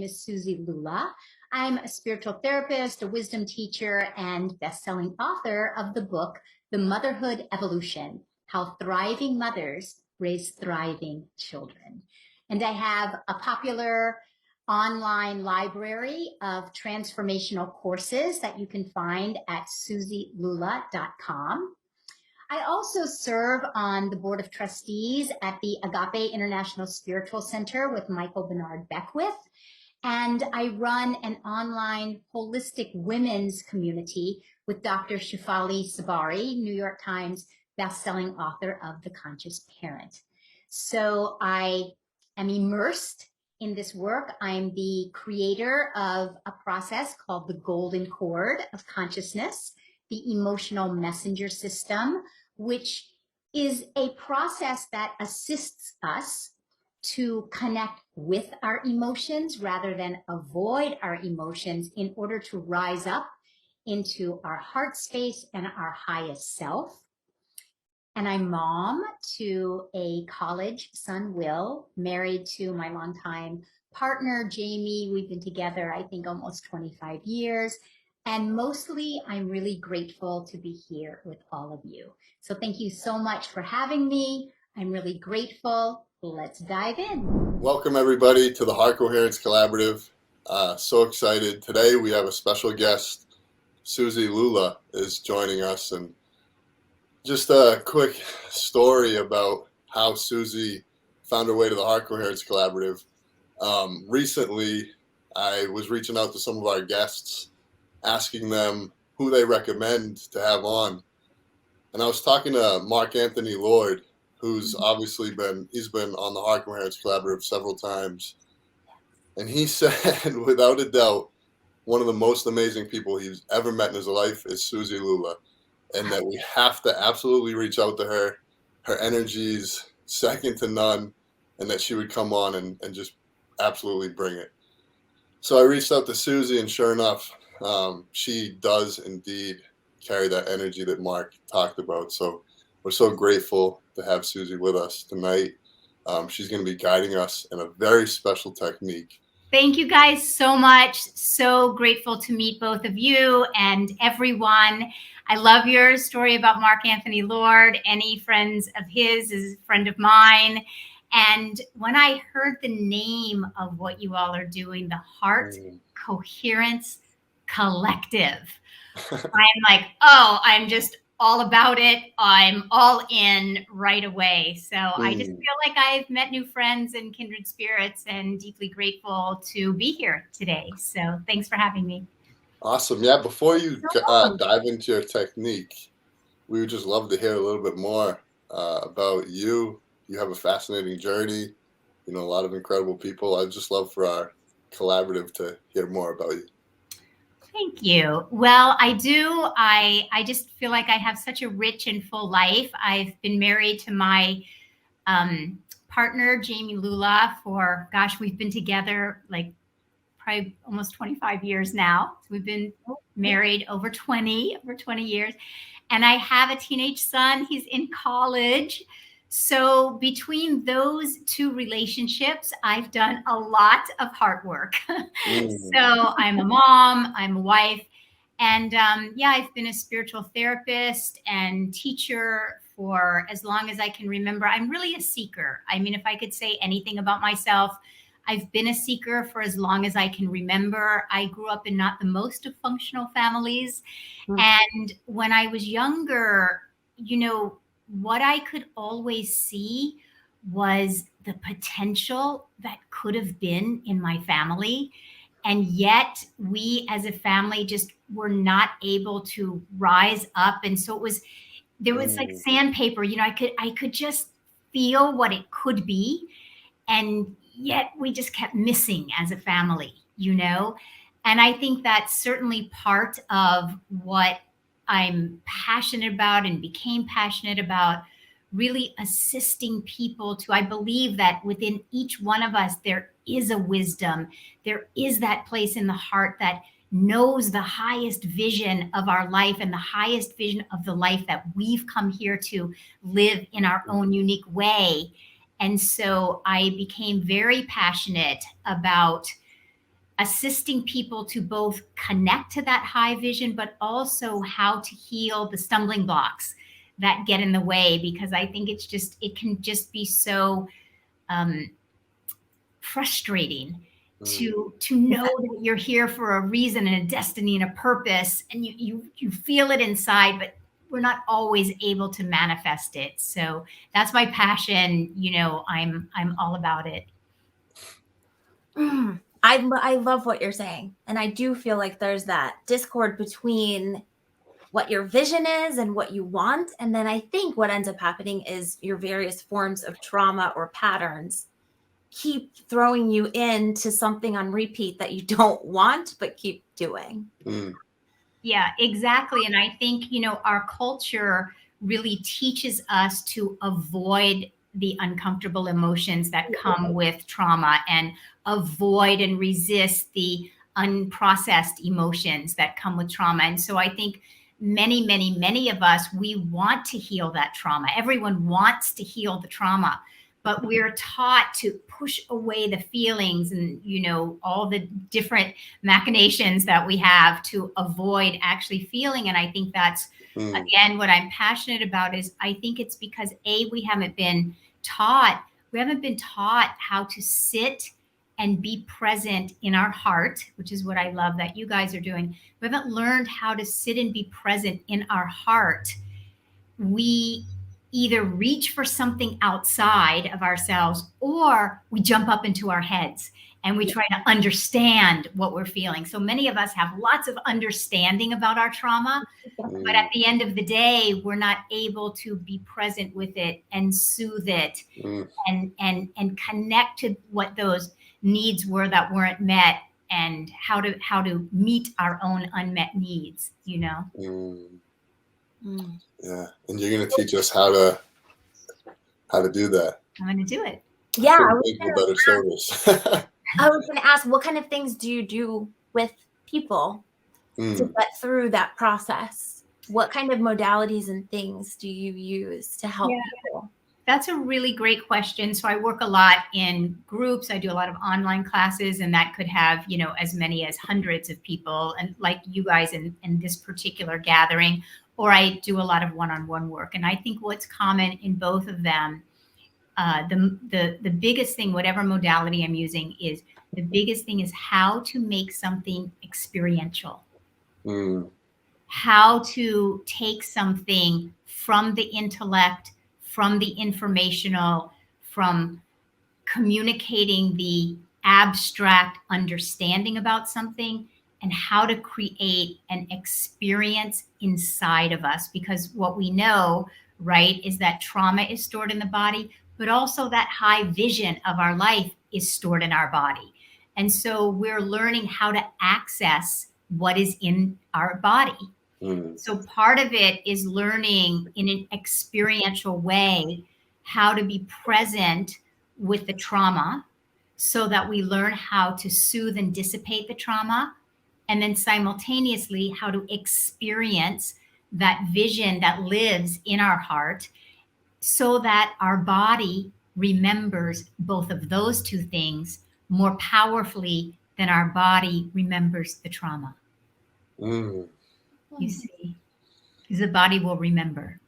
is Suzi Lula. I'm a spiritual therapist, a wisdom teacher, and best-selling author of the book, The Motherhood Evolution: How Thriving Mothers Raise Thriving Children. And I have a popular online library of transformational courses that you can find at SuziLula.com. I also serve on the board of trustees at the Agape International Spiritual Center with Michael Bernard Beckwith, and I run an online holistic women's community with Dr. Shefali Sabari, New York Times bestselling author of The Conscious Parent. So I am immersed in this work. I'm the creator of a process called the Golden Cord of Consciousness, the emotional messenger system, which is a process that assists us to connect with our emotions rather than avoid our emotions in order to rise up into our heart space and our highest self. And I'm mom to a college son, Will, married to my longtime partner, Jamie. We've been together, I think, almost 25 years. And mostly, I'm really grateful to be here with all of you. So thank you so much for having me. I'm really grateful. Let's dive in. Welcome, everybody, to the Heart Coherence Collaborative. So excited. Today, we have a special guest. Suzi Lula is joining us. And just a quick story about how Suzi found her way to the Heart Coherence Collaborative. Recently, I was reaching out to some of our guests, asking them who they recommend to have on. And I was talking to Mark Anthony Lord, who's obviously he's been on the Heart Coherence Collaborative several times. And he said, without a doubt, one of the most amazing people he's ever met in his life is Suzi Lula. And that we have to absolutely reach out to her. Her energy's second to none, and that she would come on and just absolutely bring it. So I reached out to Suzi, and sure enough, she does indeed carry that energy that Mark talked about. So we're so grateful to have Suzi with us tonight. She's going to be guiding us in a very special technique. Thank you guys so much. So grateful to meet both of you and everyone. I love your story about Mark Anthony Lord. Any friends of his is a friend of mine. And when I heard the name of what you all are doing, the Heart Coherence Collective, I'm like, oh, I'm just all about it. I'm all in right away. So I just feel like I've met new friends and kindred spirits, and deeply grateful to be here today. So thanks for having me. Awesome. Yeah, before you dive into your technique, we would just love to hear a little bit more about you. You have a fascinating journey, a lot of incredible people. I'd just love for our collaborative to hear more about you. Thank you. Well, I do. I just feel like I have such a rich and full life. I've been married to my partner, Jamie Lula, for, we've been together like probably almost 25 years now. So we've been married over 20 years. And I have a teenage son. He's in college. So between those two relationships, I've done a lot of hard work. So I'm a mom, I'm a wife, and I've been a spiritual therapist and teacher for as long as I can remember. I'm really a seeker. I mean, if I could say anything about myself, I've been a seeker for as long as I can remember. I grew up in not the most of functional families. And when I was younger, what I could always see was the potential that could have been in my family. And yet we as a family just were not able to rise up. And so there was like sandpaper, I could just feel what it could be. And yet we just kept missing as a family, And I think that's certainly part of what I'm passionate about and became passionate about, really assisting people I believe that within each one of us, there is a wisdom. There is that place in the heart that knows the highest vision of our life and the highest vision of the life that we've come here to live in our own unique way. And so I became very passionate about assisting people to both connect to that high vision, but also how to heal the stumbling blocks that get in the way, because I think it can just be so frustrating to know that you're here for a reason and a destiny and a purpose, and you feel it inside, but we're not always able to manifest it. So that's my passion. I'm all about it. I love what you're saying. And I do feel like there's that discord between what your vision is and what you want. And then I think what ends up happening is your various forms of trauma or patterns keep throwing you into something on repeat that you don't want, but keep doing. Yeah, exactly. And I think, our culture really teaches us to avoid the uncomfortable emotions that come with trauma, and avoid and resist the unprocessed emotions that come with trauma. And so I think many of us, we want to heal that trauma. Everyone wants to heal the trauma, but we're taught to push away the feelings and, all the different machinations that we have to avoid actually feeling. And I think that's, again, what I'm passionate about is I think it's because we haven't been taught how to sit and be present in our heart, which is what I love that you guys are doing. We haven't learned how to sit and be present in our heart. We either reach for something outside of ourselves, or we jump up into our heads and we try to understand what we're feeling. So many of us have lots of understanding about our trauma, but at the end of the day, we're not able to be present with it and soothe it and connect to what those needs were that weren't met, and how to meet our own unmet needs, Yeah, and you're going to teach us how to do that. I'm going to do it. Yeah, People better service. I was going to ask, what kind of things do you do with people to get through that process? What kind of modalities and things do you use to help people? That's a really great question. So I work a lot in groups. I do a lot of online classes, and that could have, as many as hundreds of people, and like you guys in this particular gathering, or I do a lot of one-on-one work. And I think what's common in both of them, the biggest thing, whatever modality I'm using, is the biggest thing is how to make something experiential. How to take something from the intellect, from the informational, from communicating the abstract understanding about something, and how to create an experience inside of us. Because what we know, right, is that trauma is stored in the body, but also that high vision of our life is stored in our body. And so we're learning how to access what is in our body. So part of it is learning in an experiential way how to be present with the trauma, so that we learn how to soothe and dissipate the trauma, and then simultaneously how to experience that vision that lives in our heart, so that our body remembers both of those two things more powerfully than our body remembers the trauma. You see, because the body will remember.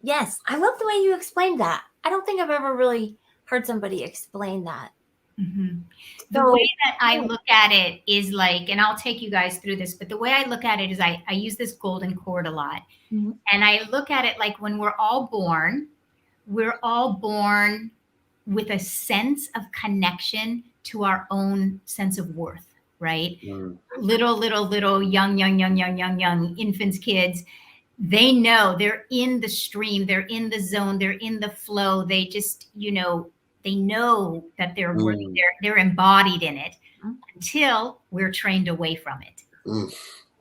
Yes, I love the way you explained that. I don't think I've ever really heard somebody explain that. The way that I look at it is like, and I'll take you guys through this, but the way I look at it is I use this golden cord a lot. And I look at it like when we're all born with a sense of connection to our own sense of worth. Right? Little, young infants, kids, they know they're in the stream, they're in the zone, they're in the flow. They just, they know that they're worthy, they're embodied in it, until we're trained away from it.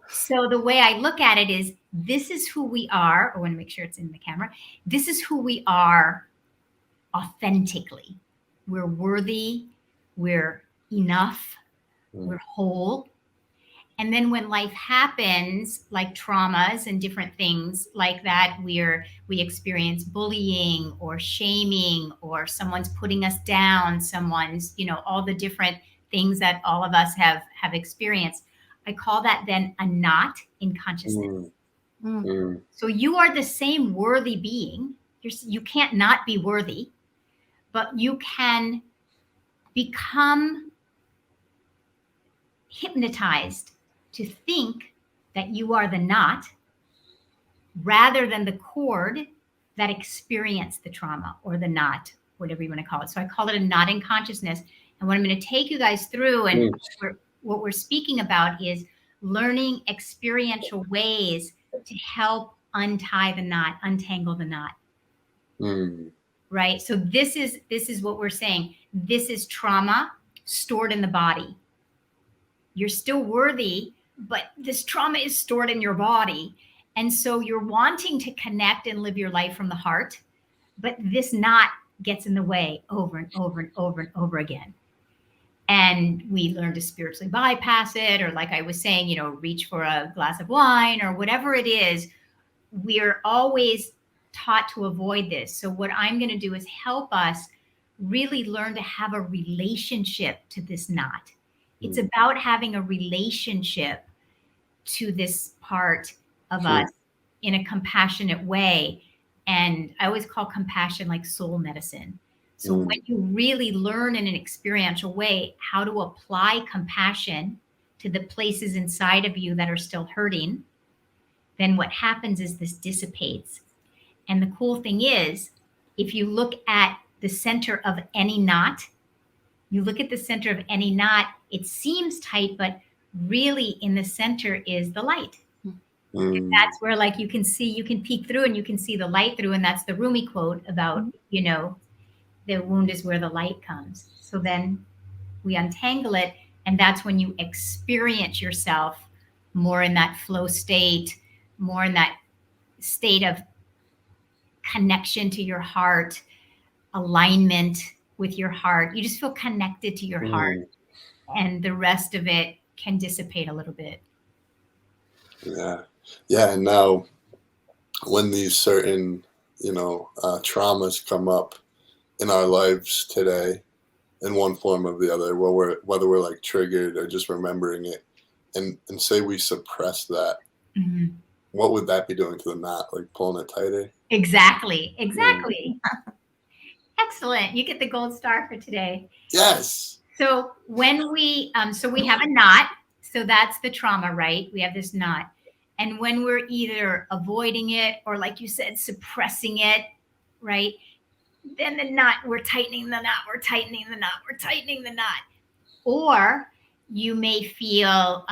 So the way I look at it is, this is who we are. I want to make sure it's in the camera. This is who we are authentically. We're worthy, we're enough, we're whole. And then when life happens, like traumas and different things like that, we experience bullying or shaming, or someone's putting us down, someone's, all the different things that all of us have experienced. I call that then a knot in consciousness. So you are the same worthy being. You can't not be worthy, but you can become hypnotized to think that you are the knot rather than the cord that experienced the trauma or the knot, whatever you want to call it. So I call it a knot in consciousness. And what I'm going to take you guys through and what we're speaking about is learning experiential ways to help untie the knot, untangle the knot. Right? So this is what we're saying. This is trauma stored in the body. You're still worthy, but this trauma is stored in your body. And so you're wanting to connect and live your life from the heart, but this knot gets in the way over and over and over and over again. And we learn to spiritually bypass it, or like I was saying, reach for a glass of wine or whatever it is. We're always taught to avoid this. So what I'm going to do is help us really learn to have a relationship to this knot. It's about having a relationship to this part of us in a compassionate way. And I always call compassion like soul medicine. So when you really learn in an experiential way how to apply compassion to the places inside of you that are still hurting, then what happens is this dissipates. And the cool thing is, if you look at the center of any knot, it seems tight, but really in the center is the light. And that's where you can peek through and you can see the light through. And that's the Rumi quote about, the wound is where the light comes. So then we untangle it. And that's when you experience yourself more in that flow state, more in that state of connection to your heart, alignment with your heart. You just feel connected to your heart, and the rest of it can dissipate a little bit. Yeah. And now when these certain, traumas come up in our lives today in one form or the other, whether we're like triggered or just remembering it, and say we suppress that, what would that be doing to the knot? Like pulling it tighter? Exactly. Excellent. You get the gold star for today. Yes. So when we have a knot, so that's the trauma, right? We have this knot. And when we're either avoiding it or, like you said, suppressing it, right? Then the knot, we're tightening the knot, we're tightening the knot, we're tightening the knot. Or you may feel,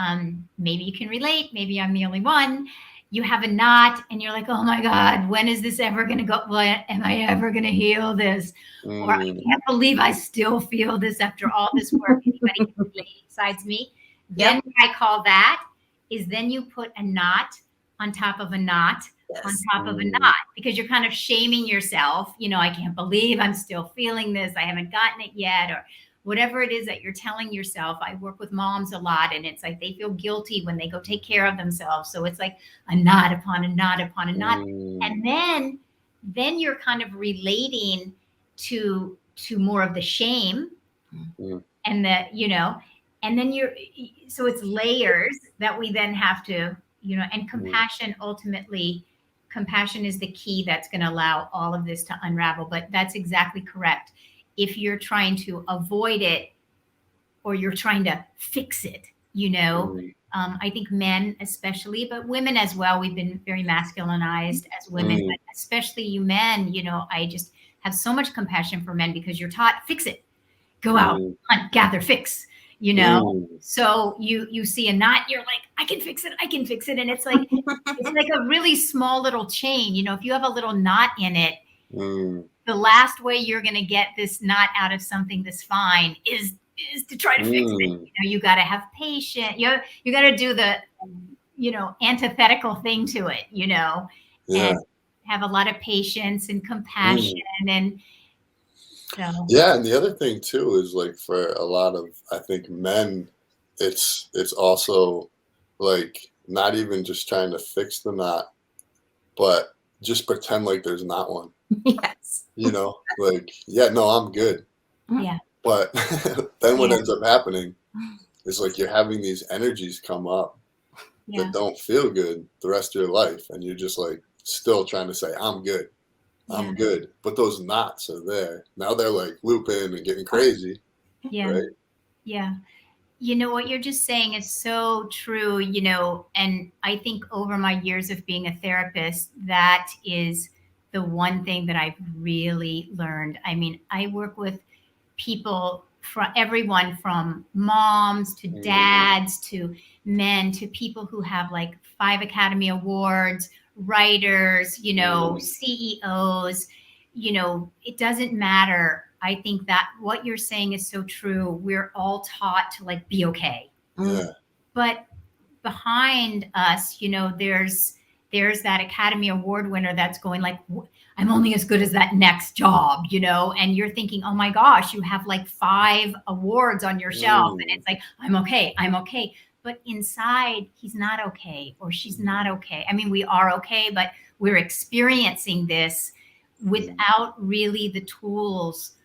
maybe you can relate, maybe I'm the only one. You have a knot and you're like, oh my God, when is this ever going to go? When am I ever going to heal this? Or I can't believe I still feel this after all this work. Anybody can relate besides me? Then what I call that is then you put a knot on top of a knot on top of a knot, because you're kind of shaming yourself. I can't believe I'm still feeling this. I haven't gotten it yet, or whatever it is that you're telling yourself. I work with moms a lot, and it's like they feel guilty when they go take care of themselves. So it's like a knot upon a knot upon a knot. And then you're kind of relating to more of the shame and and then so it's layers that we then have to, and compassion, ultimately, compassion is the key that's going to allow all of this to unravel. But that's exactly correct. If you're trying to avoid it or you're trying to fix it, I think men especially, but women as well, we've been very masculinized as women, but especially you men, I just have so much compassion for men, because you're taught, fix it, go out, hunt, gather, fix, so you see a knot, you're like, I can fix it. And it's like, a really small little chain. If you have a little knot in it, the last way you're going to get this knot out of something that's fine is to try to fix it. You got to have patience. You got to do the, antithetical thing to it, and have a lot of patience and compassion. And so. Yeah. And the other thing too is, like, for a lot of, I think, men, it's also like not even just trying to fix the knot, but just pretend like there's not one. Yes. Like, yeah, no, I'm good. Yeah. But then what Yeah. ends up happening is like you're having these energies come up Yeah. that don't feel good the rest of your life. And you're just like still trying to say, I'm good. Yeah. I'm good. But those knots are there. Now they're like looping and getting crazy. Yeah. Right. Yeah. You know, what you're just saying is so true, you know, and I think over my years of being a therapist, that is the one thing that I've really learned. I mean, I work with people from everyone from moms to dads to men to people who have like 5 Academy Awards, writers, you know, CEOs, you know, it doesn't matter. I think that what you're saying is so true. We're all taught to like be okay. Yeah. But behind us, you know, there's that Academy Award winner that's going like, I'm only as good as that next job, you know, and you're thinking, oh my gosh, you have like 5 awards on your shelf, and it's like, I'm okay, I'm okay. But inside, he's not okay, or she's not okay. I mean, we are okay, but we're experiencing this without really the tools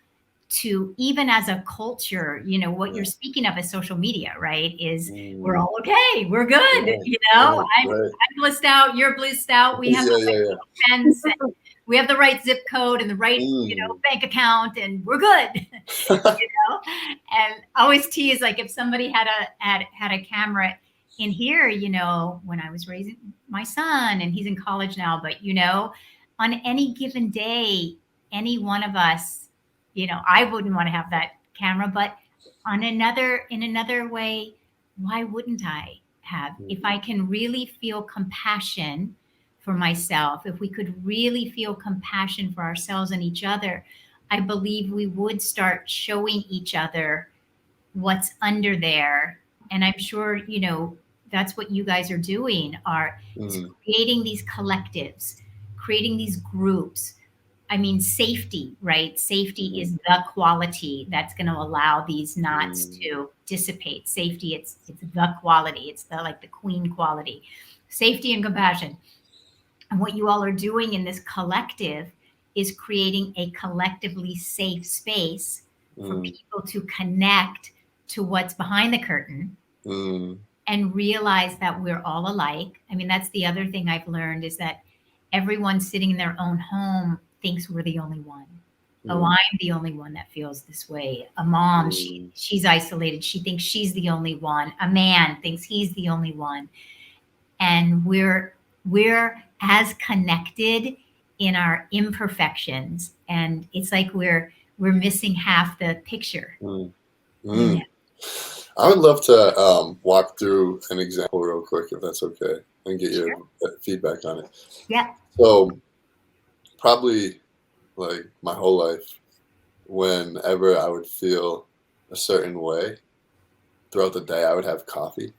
to, even as a culture, you know, what you're speaking of is social media, right? Is we're all okay, we're good, you know. I'm blissed out, you're blissed out. We have the right fence, and we have the right zip code and the right, you know, bank account, and we're good. You know, and I always tease like if somebody had a camera in here, you know, when I was raising my son, and he's in college now, but you know, on any given day, any one of us, you know, I wouldn't want to have that camera, but in another way, why wouldn't I have? If I can really feel compassion for myself, if we could really feel compassion for ourselves and each other, I believe we would start showing each other what's under there. And I'm sure, you know, that's what you guys are doing, are creating these collectives, creating these groups. I mean, safety, right? Safety is the quality that's going to allow these knots to dissipate. Safety, it's the quality. It's the like the queen quality. Safety and compassion. And what you all are doing in this collective is creating a collectively safe space for people to connect to what's behind the curtain and realize that we're all alike. I mean, that's the other thing I've learned, is that everyone sitting in their own home thinks we're the only one. Oh, I'm the only one that feels this way. A mom, she's isolated. She thinks she's the only one. A man thinks he's the only one. And we're as connected in our imperfections. And it's like we're missing half the picture. Yeah. I would love to walk through an example real quick, if that's okay, and get your feedback on it. Yeah. So probably like my whole life, whenever I would feel a certain way throughout the day, I would have coffee.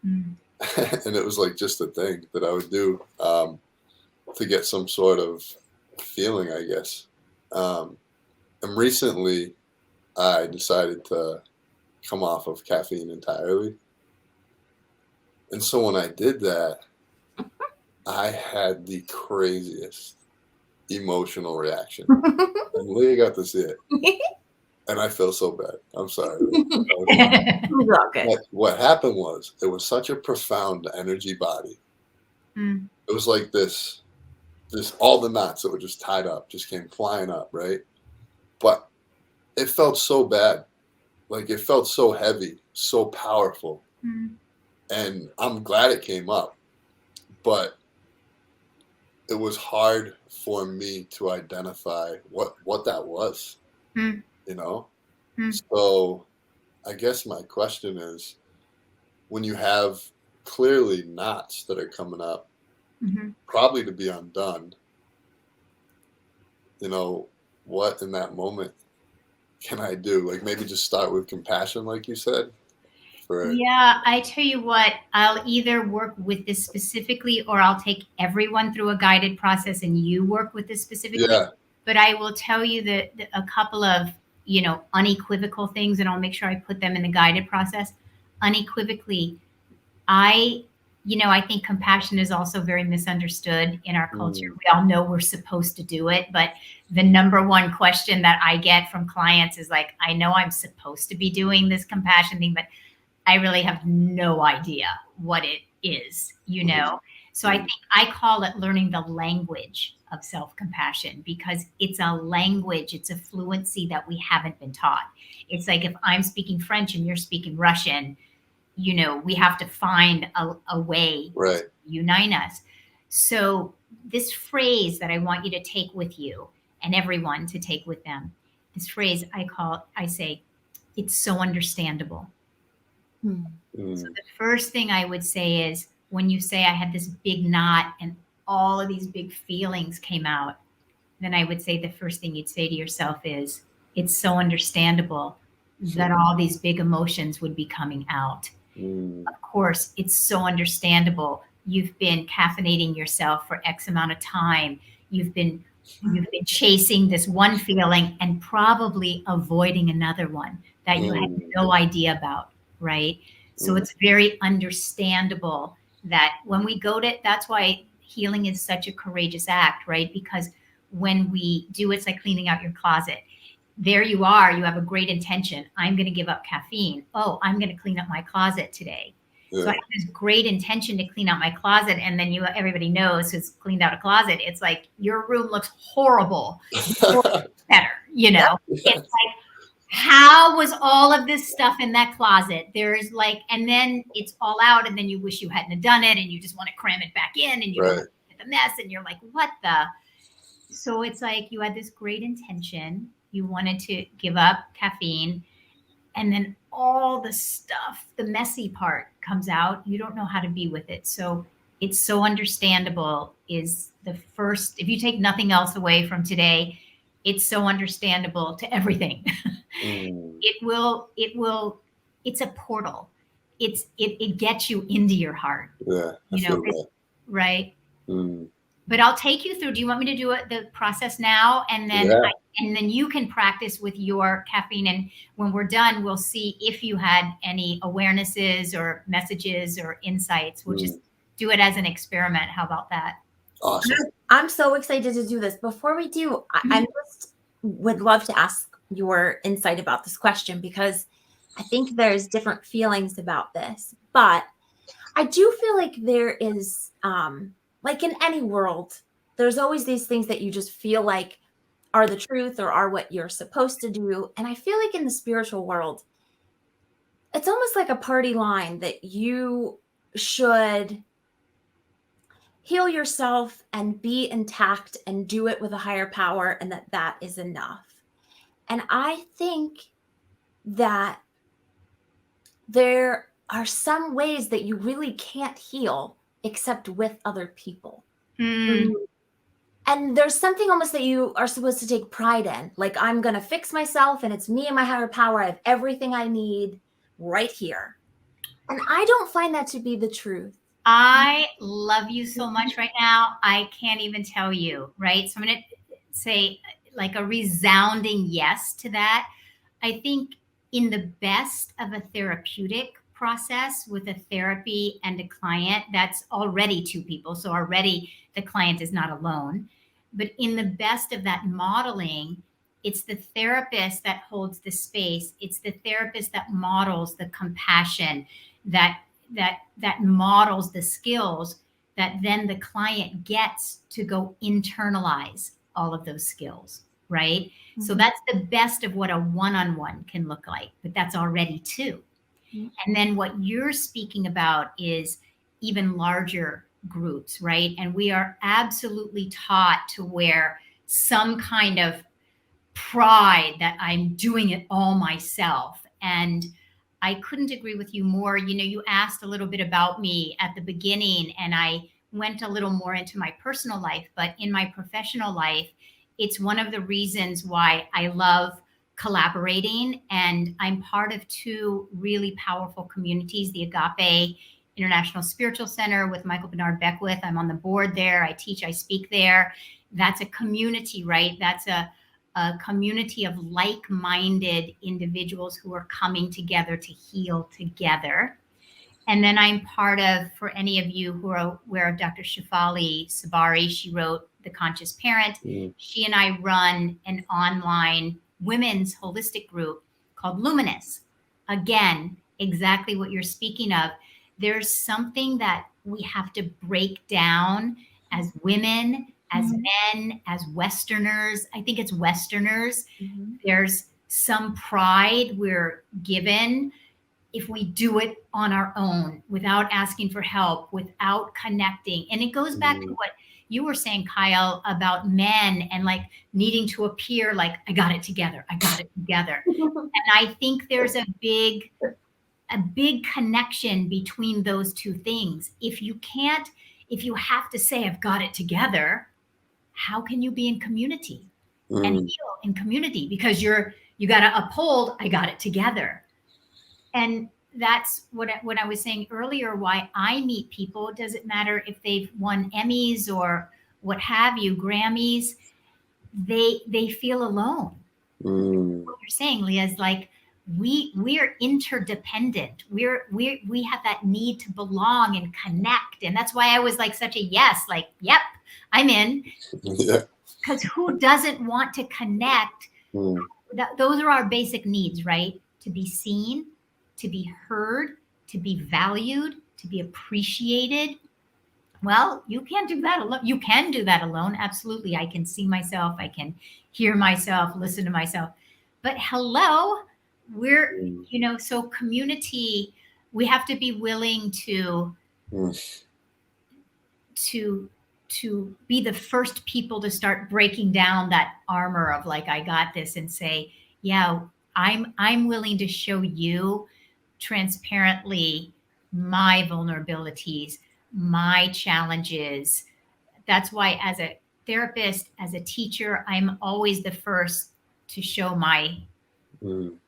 And it was like just a thing that I would do to get some sort of feeling, I guess. And recently I decided to come off of caffeine entirely. And so when I did that, I had the craziest emotional reaction. And Leah got to see it. And I feel so bad. I'm sorry. What happened was, it was such a profound energy body. It was like this, all the knots that were just tied up just came flying up, right? But it felt so bad. Like it felt so heavy, so powerful. And I'm glad it came up. But it was hard for me to identify what that was, you know? So I guess my question is, when you have clearly knots that are coming up, probably to be undone, you know, what in that moment can I do? Like maybe just start with compassion, like you said? Yeah, I tell you what, I'll either work with this specifically, or I'll take everyone through a guided process and you work with this specifically. Yeah. But I will tell you that a couple of, you know, unequivocal things, and I'll make sure I put them in the guided process. Unequivocally, I I think compassion is also very misunderstood in our culture. We all know we're supposed to do it, but the number one question that I get from clients is like, I know I'm supposed to be doing this compassion thing, but I really have no idea what it is, So I think I call it learning the language of self-compassion, because it's a language, it's a fluency that we haven't been taught. It's like if I'm speaking French and you're speaking Russian, we have to find a way to unite us. So this phrase that I want you to take with you and everyone to take with them, this phrase I say, it's so understandable. So the first thing I would say is, when you say I had this big knot and all of these big feelings came out, then I would say the first thing you'd say to yourself is, it's so understandable that all these big emotions would be coming out. Of course, it's so understandable. You've been caffeinating yourself for X amount of time. You've been chasing this one feeling and probably avoiding another one that you had no idea about, right? So it's very understandable that when we go to, that's why healing is such a courageous act, right? Because when we do, it's like cleaning out your closet. There you are, you have a great intention. I'm going to give up caffeine. Oh, I'm going to clean up my closet today. So I have this great intention to clean out my closet. And then everybody knows who's cleaned out a closet. It's like, your room looks horrible. Better, It's like, how was all of this stuff in that closet? There's like, and then it's all out, and then you wish you hadn't have done it, and you just want to cram it back in, and you don't get the mess, and you're like, what the? So it's like, you had this great intention. You wanted to give up caffeine, and then all the stuff, the messy part comes out. You don't know how to be with it. So it's so understandable is the first, if you take nothing else away from today, it's so understandable to everything. It's a portal. It gets you into your heart. Right? But I'll take you through. Do you want me to do the process now? And then and then you can practice with your caffeine. And when we're done, we'll see if you had any awarenesses or messages or insights. We'll just do it as an experiment. How about that? Awesome. I'm so excited to do this. Before we do, I just would love to ask your insight about this question, because I think there's different feelings about this. But I do feel like there is, like in any world, there's always these things that you just feel like are the truth or are what you're supposed to do. And I feel like in the spiritual world, it's almost like a party line that you should heal yourself and be intact and do it with a higher power, and that is enough. And I think that there are some ways that you really can't heal except with other people. And there's something almost that you are supposed to take pride in. Like, I'm going to fix myself, and it's me and my higher power. I have everything I need right here. And I don't find that to be the truth. I love you so much right now. I can't even tell you, right? So I'm going to say like a resounding yes to that. I think in the best of a therapeutic process with a therapy and a client, that's already two people. So already the client is not alone. But in the best of that modeling, it's the therapist that holds the space. It's the therapist that models the compassion, that models the skills that then the client gets to go internalize all of those skills, right? So that's the best of what a one-on-one can look like, but that's already two. And then what you're speaking about is even larger groups, right? And we are absolutely taught to wear some kind of pride that I'm doing it all myself. And I couldn't agree with you more. You asked a little bit about me at the beginning, and I went a little more into my personal life, but in my professional life, it's one of the reasons why I love collaborating. And I'm part of two really powerful communities, the Agape International Spiritual Center with Michael Bernard Beckwith. I'm on the board there. I teach, I speak there. That's a community, right? That's a community of like-minded individuals who are coming together to heal together. And then I'm part of, for any of you who are aware of Dr. Shefali Sabari, she wrote The Conscious Parent. She and I run an online women's holistic group called Luminous. Again, exactly what you're speaking of. There's something that we have to break down as women, as men, as Westerners. I think it's Westerners. There's some pride we're given if we do it on our own without asking for help, without connecting. And it goes back to what you were saying, Kyle, about men and like needing to appear like, I got it together. I got it together. And I think there's a big connection between those two things. If you have to say, I've got it together, how can you be in community and heal in community? Because you got to uphold, I got it together. And that's what I was saying earlier, why I meet people. It doesn't matter if they've won Emmys or what have you, Grammys, they feel alone. What you're saying, Leah, is like, we're interdependent. We have that need to belong and connect. And that's why I was like such a yes, like, yep, I'm in. Yeah. Because who doesn't want to connect? Those are our basic needs, right? To be seen, to be heard, to be valued, to be appreciated. Well, you can't do that alone. You can do that alone. Absolutely. I can see myself. I can hear myself, listen to myself. But hello, we're, so community, we have to be willing to be the first people to start breaking down that armor of like, I got this, and say, yeah, I'm willing to show you transparently my vulnerabilities, my challenges. That's why as a therapist, as a teacher, I'm always the first to show my,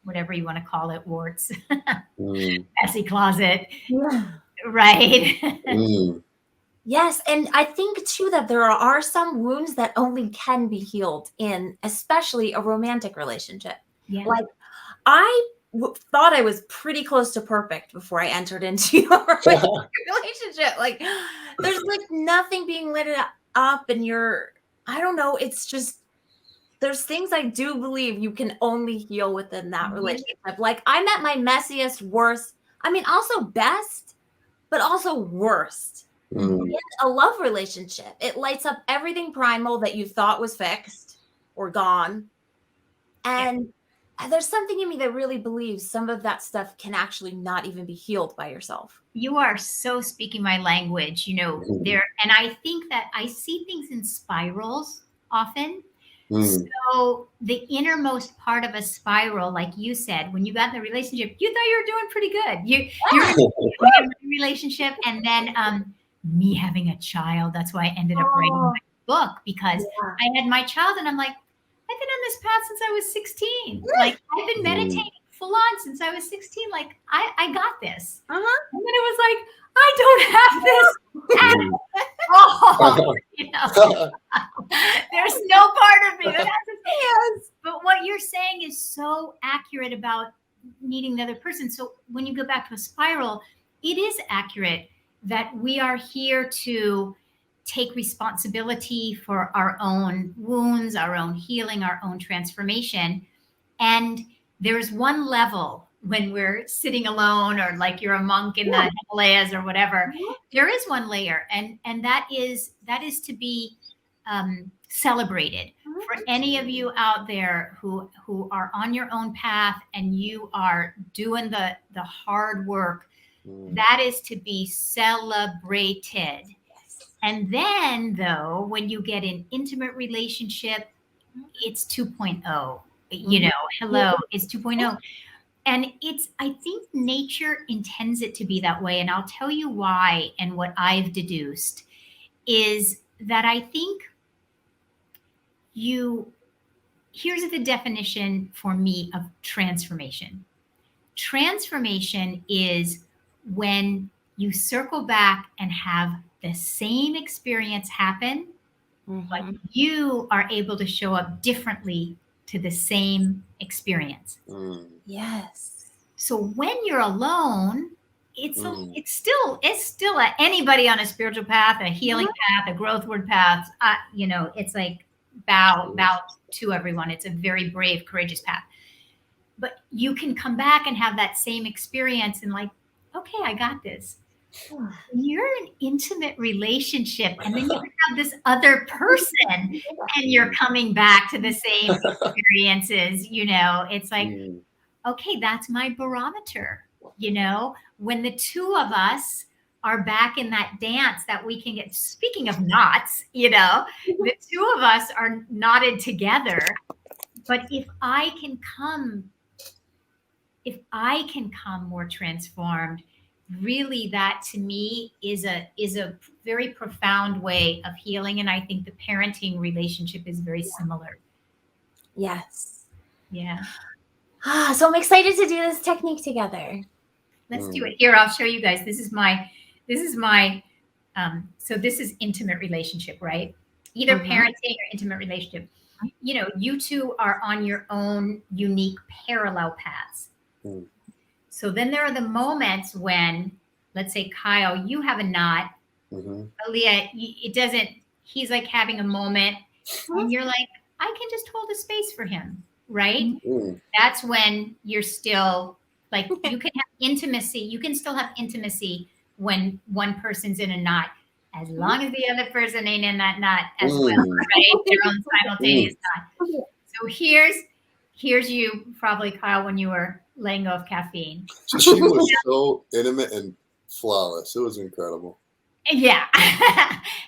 whatever you want to call it, warts, messy closet, right? Yes. And I think too that there are some wounds that only can be healed in especially a romantic relationship. Yeah. Like I thought I was pretty close to perfect before I entered into your relationship. Like there's like nothing being lit up and I don't know. It's just, there's things I do believe you can only heal within that relationship. Like I met my messiest, worst, also best, but also worst in a love relationship. It lights up everything primal that you thought was fixed or gone. And there's something in me that really believes some of that stuff can actually not even be healed by yourself. You are so speaking my language, there. And I think that I see things in spirals often. So the innermost part of a spiral, like you said, when you got in the relationship, you thought you were doing pretty good. You're in a relationship, and then me having a child. That's why I ended up writing my book, because I had my child, and I'm like, I've been on this path since I was 16. Like I've been meditating full on since I was 16. Like I got this. And then it was like, I don't have this at all. There's no part of me that has this. But what you're saying is so accurate about needing the other person. So when you go back to a spiral, it is accurate that we are here to take responsibility for our own wounds, our own healing, our own transformation. And there's one level when we're sitting alone, or like you're a monk in the Himalayas or whatever, there is one layer. And that is to be celebrated. For any of you out there who are on your own path and you are doing the hard work, that is to be celebrated. And then, though, when you get an intimate relationship, it's 2.0. Hello, it's 2.0. And I think nature intends it to be that way. And I'll tell you why. And what I've deduced is that I think here's the definition for me of transformation. Transformation is when you circle back and have the same experience happen, but you are able to show up differently to the same experience. Yes. So when you're alone, it's still anybody on a spiritual path, a healing path, a growthward path. It's like bow to everyone. It's a very brave, courageous path. But you can come back and have that same experience and like, okay, I got this. You're in an intimate relationship, and then you have this other person, and you're coming back to the same experiences. It's like, okay, that's my barometer. When the two of us are back in that dance that we can get, speaking of knots, the two of us are knotted together. But if I can come more transformed, really that to me is a very profound way of healing. And I think the parenting relationship is very similar. Yes. Yeah. So I'm excited to do this technique together. Let's do it. Here, I'll show you guys. This is my so this is intimate relationship, right? Either parenting or intimate relationship. You two are on your own unique parallel paths. So then there are the moments when, let's say, Kyle, you have a knot. Aaliyah, he's like having a moment, and you're like, I can just hold a space for him, right? That's when you're still like, you can have intimacy. You can still have intimacy when one person's in a knot, as long as the other person ain't in that knot as well, right? Their own simultaneous knot. So here's you, probably, Kyle, when you were laying off caffeine. She was so intimate and flawless. It was incredible. Yeah.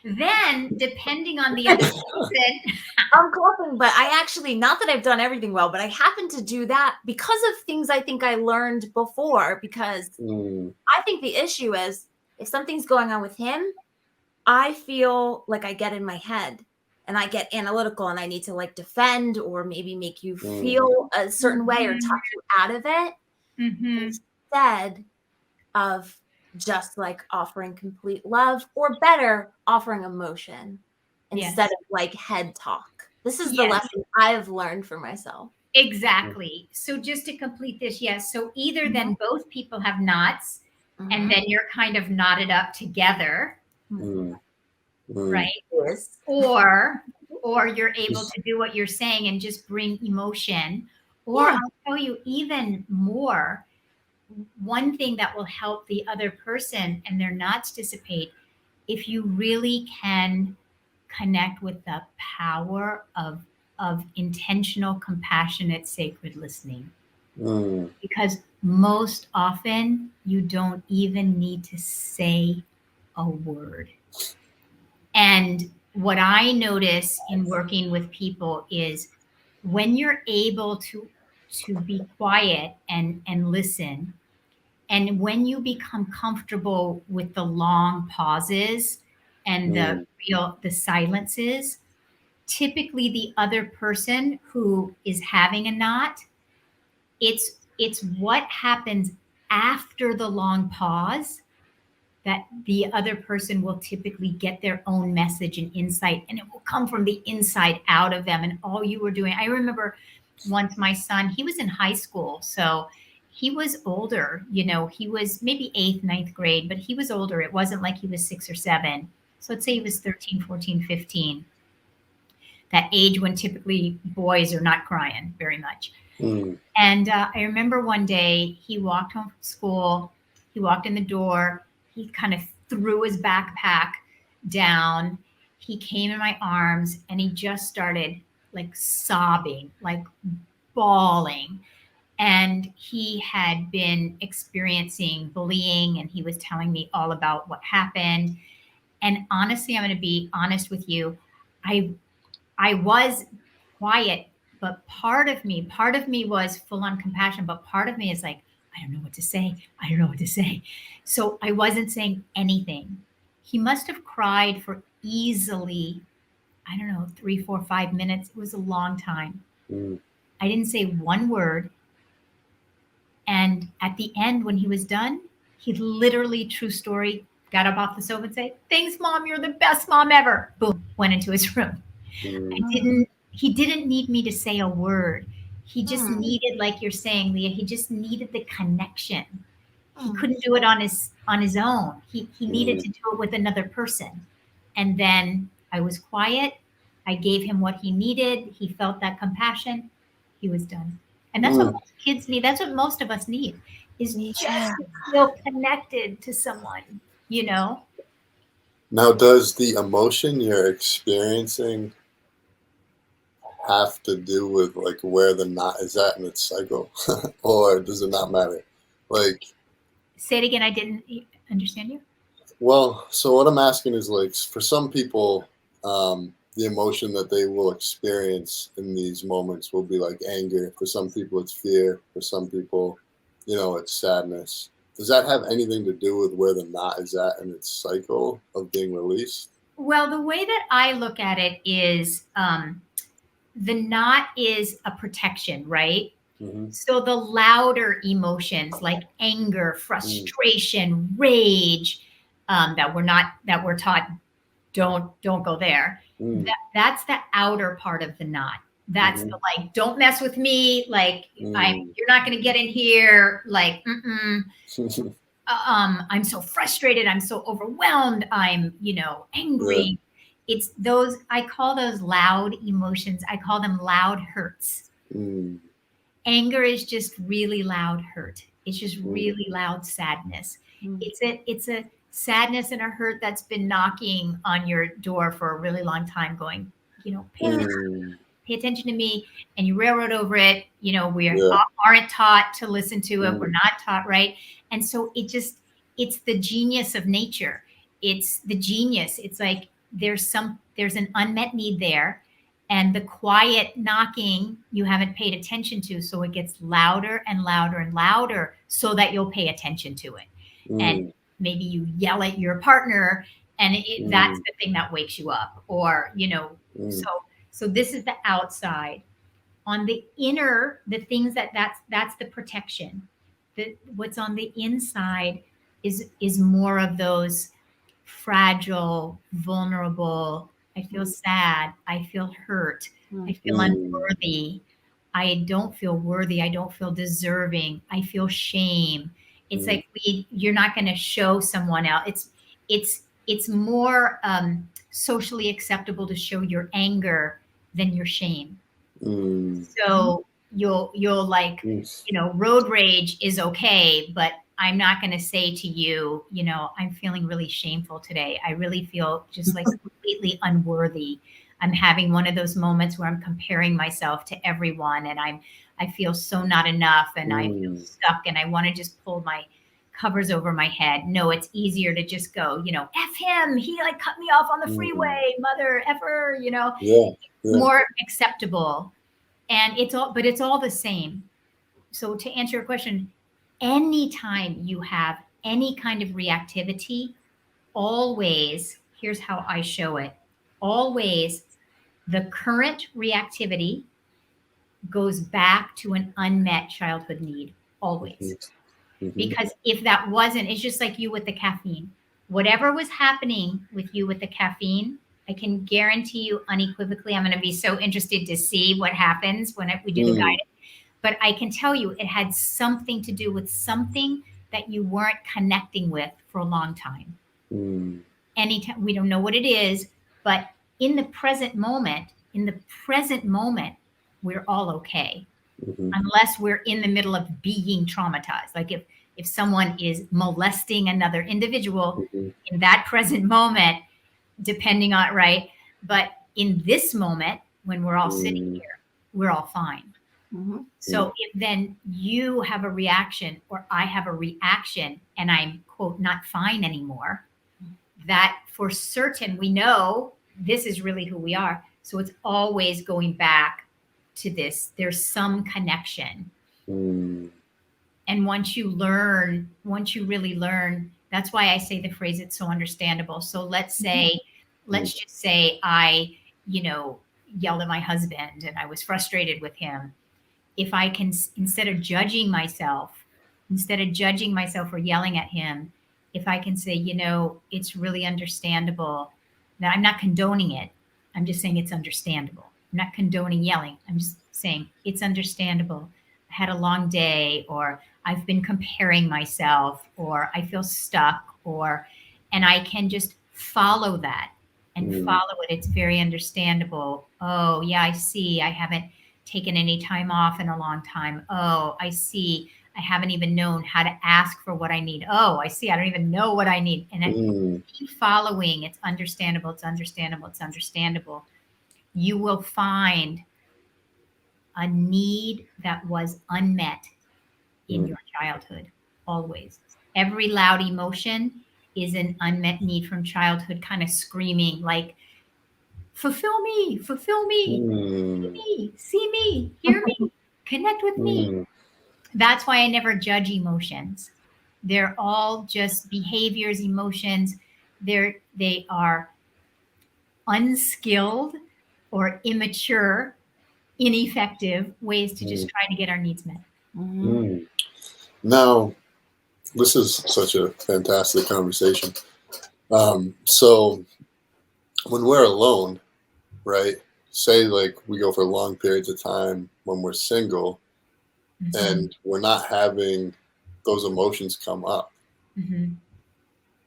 Then, depending on the other person. I'm coughing, but I actually, not that I've done everything well, but I happen to do that because of things I think I learned before. Because I think the issue is, if something's going on with him, I feel like I get in my head and I get analytical and I need to like defend or maybe make you feel a certain way or talk you out of it instead of just like offering complete love, or better, offering emotion instead of like head talk. This is the lesson I've learned for myself. Exactly. So just to complete this, yes. So either then both people have knots and then you're kind of knotted up together. Right? Yes. Or you're able to do what you're saying and just bring emotion. Or I'll tell you even more, one thing that will help the other person and their knots dissipate, if you really can connect with the power of intentional, compassionate, sacred listening. Because most often you don't even need to say a word. And what I notice in working with people is when you're able to be quiet and listen, and when you become comfortable with the long pauses and the silences, typically the other person who is having a knot, it's what happens after the long pause that the other person will typically get their own message and insight, and it will come from the inside out of them. And all you were doing, I remember once my son, he was in high school, so he was older, he was maybe 8th, 9th grade, but he was older. It wasn't like he was 6 or 7. So let's say he was 13, 14, 15. That age when typically boys are not crying very much. And I remember one day he walked home from school, he walked in the door, he kind of threw his backpack down, he came in my arms, and he just started like sobbing, like bawling. And he had been experiencing bullying, and he was telling me all about what happened. And honestly, I'm going to be honest with you. I was quiet, but part of me was full on compassion, but part of me is like, I don't know what to say. I don't know what to say. So I wasn't saying anything. He must have cried for easily, 3, 4, 5 minutes. It was a long time. I didn't say one word. And at the end, when he was done, he literally, true story, got up off the sofa and said, "Thanks, Mom. You're the best mom ever." Boom, went into his room. He didn't need me to say a word. He just needed, like you're saying, Leah, he just needed the connection. he couldn't do it on his own. He needed to do it with another person. And then I was quiet. I gave him what he needed. He felt that compassion. He was done. And that's what most kids need. That's what most of us need, is just to feel connected to someone, you know? Now, does the emotion you're experiencing have to do with like where the knot is at in its cycle, or does it not matter? Like, say it again. I didn't understand you. Well, so what I'm asking is like, for some people, the emotion that they will experience in these moments will be like anger. For some people, it's fear. For some people, it's sadness. Does that have anything to do with where the knot is at in its cycle of being released? Well, the way that I look at it is the knot is a protection, right? Mm-hmm. So the louder emotions like anger, frustration, rage, that we're taught don't go there. That's the outer part of the knot. That's the like, don't mess with me. Like you're not going to get in here. Like, I'm so frustrated. I'm so overwhelmed. I'm, angry. Yeah. It's those, I call those loud emotions. I call them loud hurts. Anger is just really loud hurt. It's just really loud sadness. It's a sadness and a hurt that's been knocking on your door for a really long time, going, pay attention to me, and you railroad over it. We aren't taught to listen to it. We're not taught, right? And so it's the genius of nature. It's the genius. It's like there's an unmet need there. And the quiet knocking you haven't paid attention to. So it gets louder and louder and louder so that you'll pay attention to it. And maybe you yell at your partner and that's the thing that wakes you up, or, so this is the outside. On the inner, the things that's the protection. What's on the inside is more of those fragile, vulnerable. I feel sad. I feel hurt. I feel unworthy. I don't feel worthy. I don't feel deserving. I feel shame. It's like you're not going to show someone else. It's more socially acceptable to show your anger than your shame. So you'll like, road rage is okay, but I'm not going to say to you, I'm feeling really shameful today. I really feel just like completely unworthy. I'm having one of those moments where I'm comparing myself to everyone, and I feel so not enough, and I feel stuck, and I want to just pull my covers over my head. No, it's easier to just go, F him. He like cut me off on the freeway, mother effer, more acceptable. And it's all the same. So to answer your question, anytime you have any kind of reactivity, always, here's how I show it. Always the current reactivity goes back to an unmet childhood need, always. Because if that wasn't, it's just like you with the caffeine. Whatever was happening with you with the caffeine, I can guarantee you unequivocally, I'm going to be so interested to see what happens when we do the guidance. But I can tell you it had something to do with something that you weren't connecting with for a long time. Anytime, we don't know what it is, but in the present moment, we're all okay. Unless we're in the middle of being traumatized. Like if someone is molesting another individual in that present moment, depending on, right? But in this moment, when we're all sitting here, we're all fine. So if then you have a reaction or I have a reaction and I'm, quote, not fine anymore, that for certain we know this is really who we are. So it's always going back to this. There's some connection. And once you really learn, that's why I say the phrase, it's so understandable. So let's just say I, yelled at my husband and I was frustrated with him. If I can, instead of judging myself or yelling at him, if I can say, it's really understandable. Now I'm not condoning it. I'm just saying it's understandable. I'm not condoning yelling. I'm just saying it's understandable. I had a long day, or I've been comparing myself, or I feel stuck, and I can just follow that and follow it. It's very understandable. Oh, yeah, I see. I haven't taken any time off in a long time. Oh, I see. I haven't even known how to ask for what I need. Oh, I see. I don't even know what I need. And I keep following. It's understandable. It's understandable. It's understandable. You will find a need that was unmet in your childhood, always. Every loud emotion is an unmet need from childhood, kind of screaming like, fulfill me, see me, see me, hear me, connect with me. That's why I never judge emotions. They're all just behaviors, emotions. They are unskilled or immature, ineffective ways to just try to get our needs met. Now, this is such a fantastic conversation. So when we're alone, right? Say like we go for long periods of time when we're single and we're not having those emotions come up. Then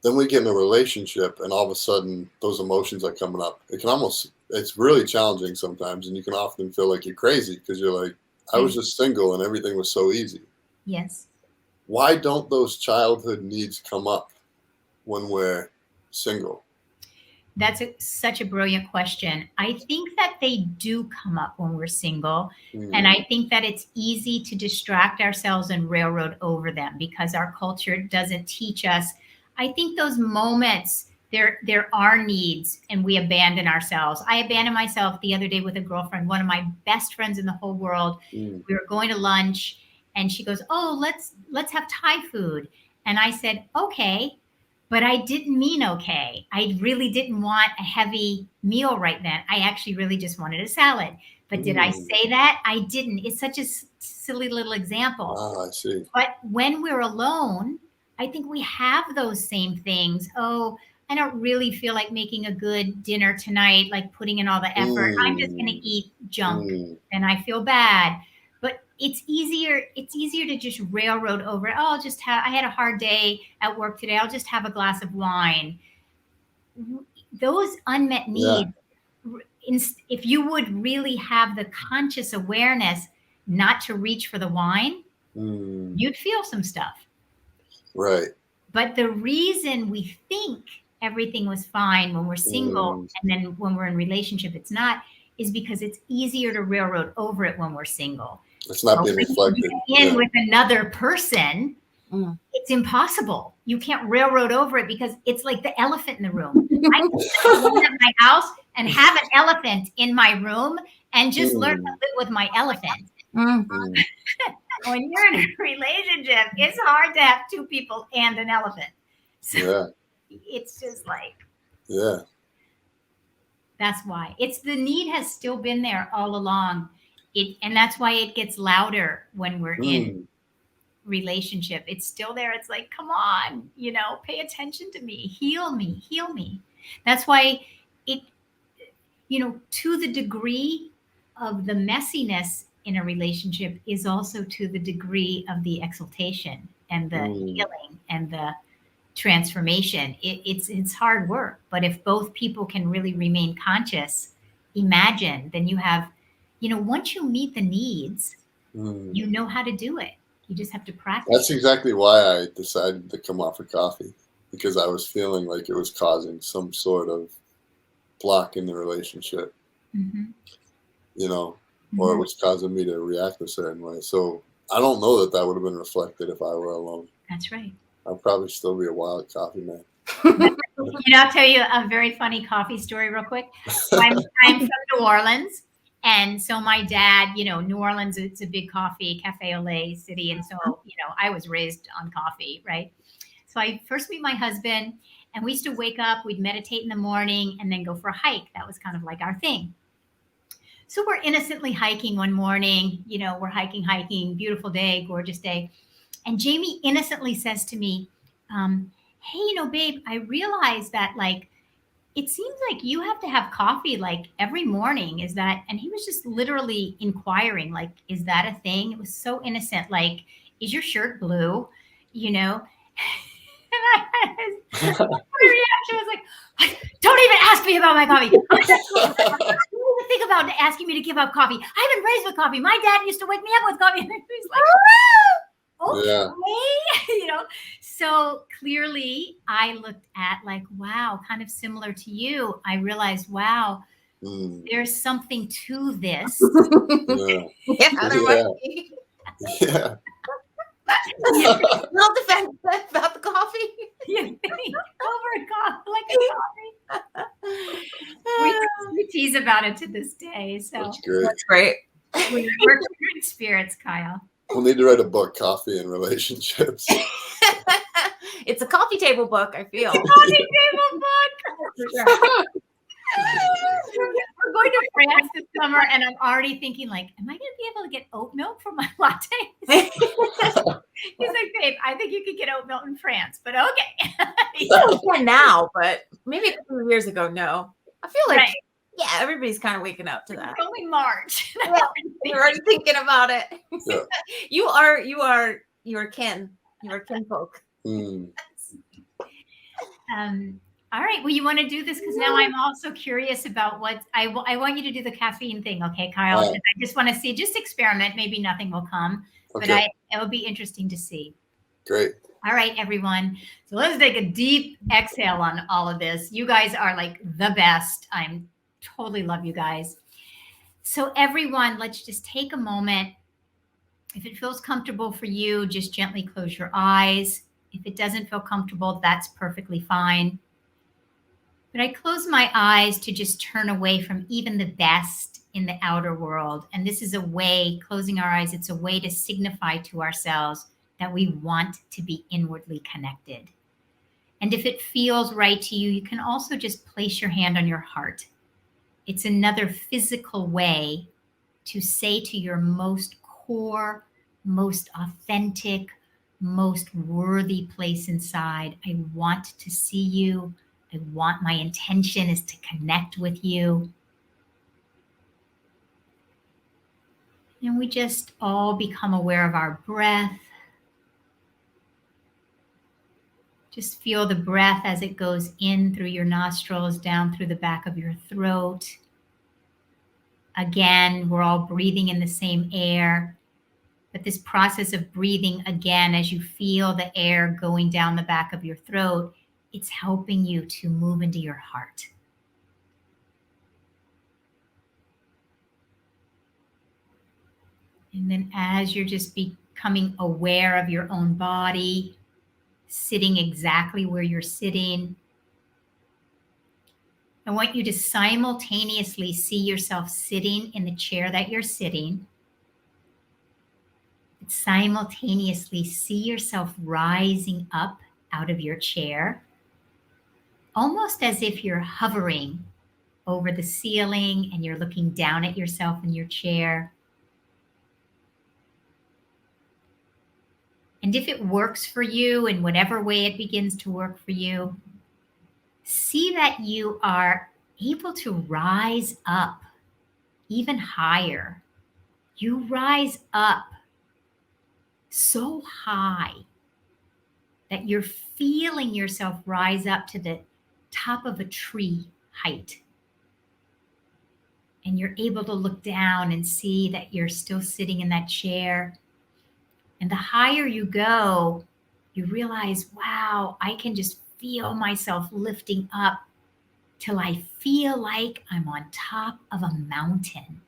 we get in a relationship and all of a sudden those emotions are coming up. It's really challenging sometimes, and you can often feel like you're crazy because you're like, I was just single and everything was so easy. Yes. Why don't those childhood needs come up when we're single? That's such a brilliant question. I think that they do come up when we're single. And I think that it's easy to distract ourselves and railroad over them because our culture doesn't teach us. I think those moments, there are needs and we abandon ourselves. I abandoned myself the other day with a girlfriend, one of my best friends in the whole world. We were going to lunch and she goes, oh, let's have Thai food. And I said, okay. But I didn't mean okay. I really didn't want a heavy meal right then. I actually really just wanted a salad. But did I say that? I didn't. It's such a silly little example. Ah, I see. But when we're alone, I think we have those same things. Oh, I don't really feel like making a good dinner tonight, like putting in all the effort. I'm just going to eat junk and I feel bad. But it's easier to just railroad over it. Oh, I had a hard day at work today. I'll just have a glass of wine. Those unmet needs, if you would really have the conscious awareness not to reach for the wine, you'd feel some stuff. Right. But the reason we think everything was fine when we're single and then when we're in relationship, it's not, is because it's easier to railroad over it when we're single. It's not being reflected. With another person, it's impossible. You can't railroad over it because it's like the elephant in the room. I can sit alone at my house and have an elephant in my room and just learn to live with my elephant. When you're in a relationship, it's hard to have two people and an elephant. So it's just like, that's why. It's the need has still been there all along. And that's why it gets louder when we're in relationship. It's still there. It's like, come on, pay attention to me, heal me. That's why to the degree of the messiness in a relationship is also to the degree of the exaltation and the healing and the transformation. It's hard work, but if both people can really remain conscious, imagine, then you have, once you meet the needs, you know how to do it. You just have to practice. That's exactly why I decided to come off of coffee, because I was feeling like it was causing some sort of block in the relationship, or it was causing me to react a certain way. So I don't know that would have been reflected if I were alone. That's right. I'd probably still be a wild coffee man. I'll tell you a very funny coffee story real quick. I'm from New Orleans. And so my dad, New Orleans, it's a big cafe au lait city. And so, I was raised on coffee, right? So I first meet my husband and we used to wake up, we'd meditate in the morning and then go for a hike. That was kind of like our thing. So we're innocently hiking one morning, we're hiking, beautiful day, gorgeous day. And Jamie innocently says to me, hey, babe, I realized that it seems like you have to have coffee every morning. And he was just literally inquiring, is that a thing? It was so innocent. is your shirt blue? You know? My reaction was like, don't even ask me about my coffee. Don't even think about asking me to give up coffee. I've been raised with coffee. My dad used to wake me up with coffee. And he's like, okay. Yeah. You know, so clearly I looked at like, wow, kind of similar to you. I realized, wow, there's something to this. Yeah. Yeah, there might be. Yeah. Little defense about the coffee. Over coffee, like a coffee. We tease about it to this day. So That's great. That's great. we're kindred spirits, Kyle. We'll need to write a book, Coffee and Relationships. It's a coffee table book, I feel. Coffee table book. For sure. We're going to France this summer, and I'm already thinking, like, am I going to be able to get oat milk for my lattes? He's like, babe, I think you could get oat milk in France, but okay. You can now, but maybe a couple of years ago, no. I feel like, Right. yeah, everybody's kind of waking up to that. It's only March. Yeah, you're already thinking about it. Yeah. You are kin. You are kinfolk. All right. Well, you want to do this because now I'm also curious about what I want you to do the caffeine thing. Okay, Kyle. I just want to see, just experiment. Maybe nothing will come, but it will be interesting to see. Great. All right, everyone. So let's take a deep exhale on all of this. You guys are like the best. I'm totally love you guys. So everyone, let's just take a moment. If it feels comfortable for you, just gently close your eyes. If it doesn't feel comfortable, that's perfectly fine. But I close my eyes to just turn away from even the best in the outer world. And this is a way, closing our eyes, it's a way to signify to ourselves that we want to be inwardly connected. And if it feels right to you, you can also just place your hand on your heart. It's another physical way to say to your most core, most authentic, most worthy place inside, I want to see you. My intention is to connect with you. And we just all become aware of our breath. Just feel the breath as it goes in through your nostrils, down through the back of your throat. Again, we're all breathing in the same air. But this process of breathing again, as you feel the air going down the back of your throat, it's helping you to move into your heart. And then as you're just becoming aware of your own body, sitting exactly where you're sitting, I want you to simultaneously see yourself sitting in the chair that you're sitting. Simultaneously see yourself rising up out of your chair, almost as if you're hovering over the ceiling and you're looking down at yourself in your chair. And if it works for you in whatever way it begins to work for you, see that you are able to rise up even higher. You rise up so high that you're feeling yourself rise up to the top of a tree height. And you're able to look down and see that you're still sitting in that chair. And the higher you go, you realize, wow, I can just feel myself lifting up till I feel like I'm on top of a mountain.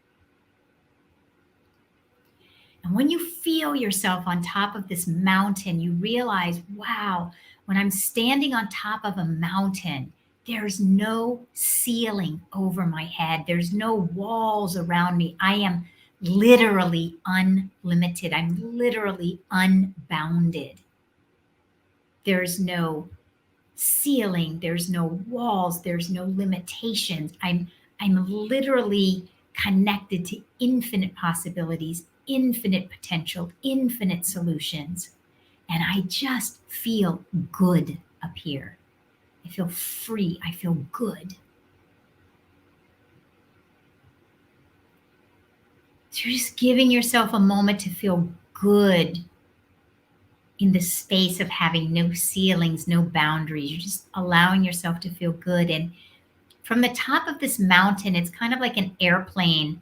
And when you feel yourself on top of this mountain, you realize, wow, when I'm standing on top of a mountain, there's no ceiling over my head. There's no walls around me. I am literally unlimited. I'm literally unbounded. There's no ceiling. There's no walls. There's no limitations. I'm literally connected to infinite possibilities, infinite potential, infinite solutions. And I just feel good up here. I feel free. I feel good. So you're just giving yourself a moment to feel good in the space of having no ceilings, no boundaries. You're just allowing yourself to feel good. And from the top of this mountain, it's kind of like an airplane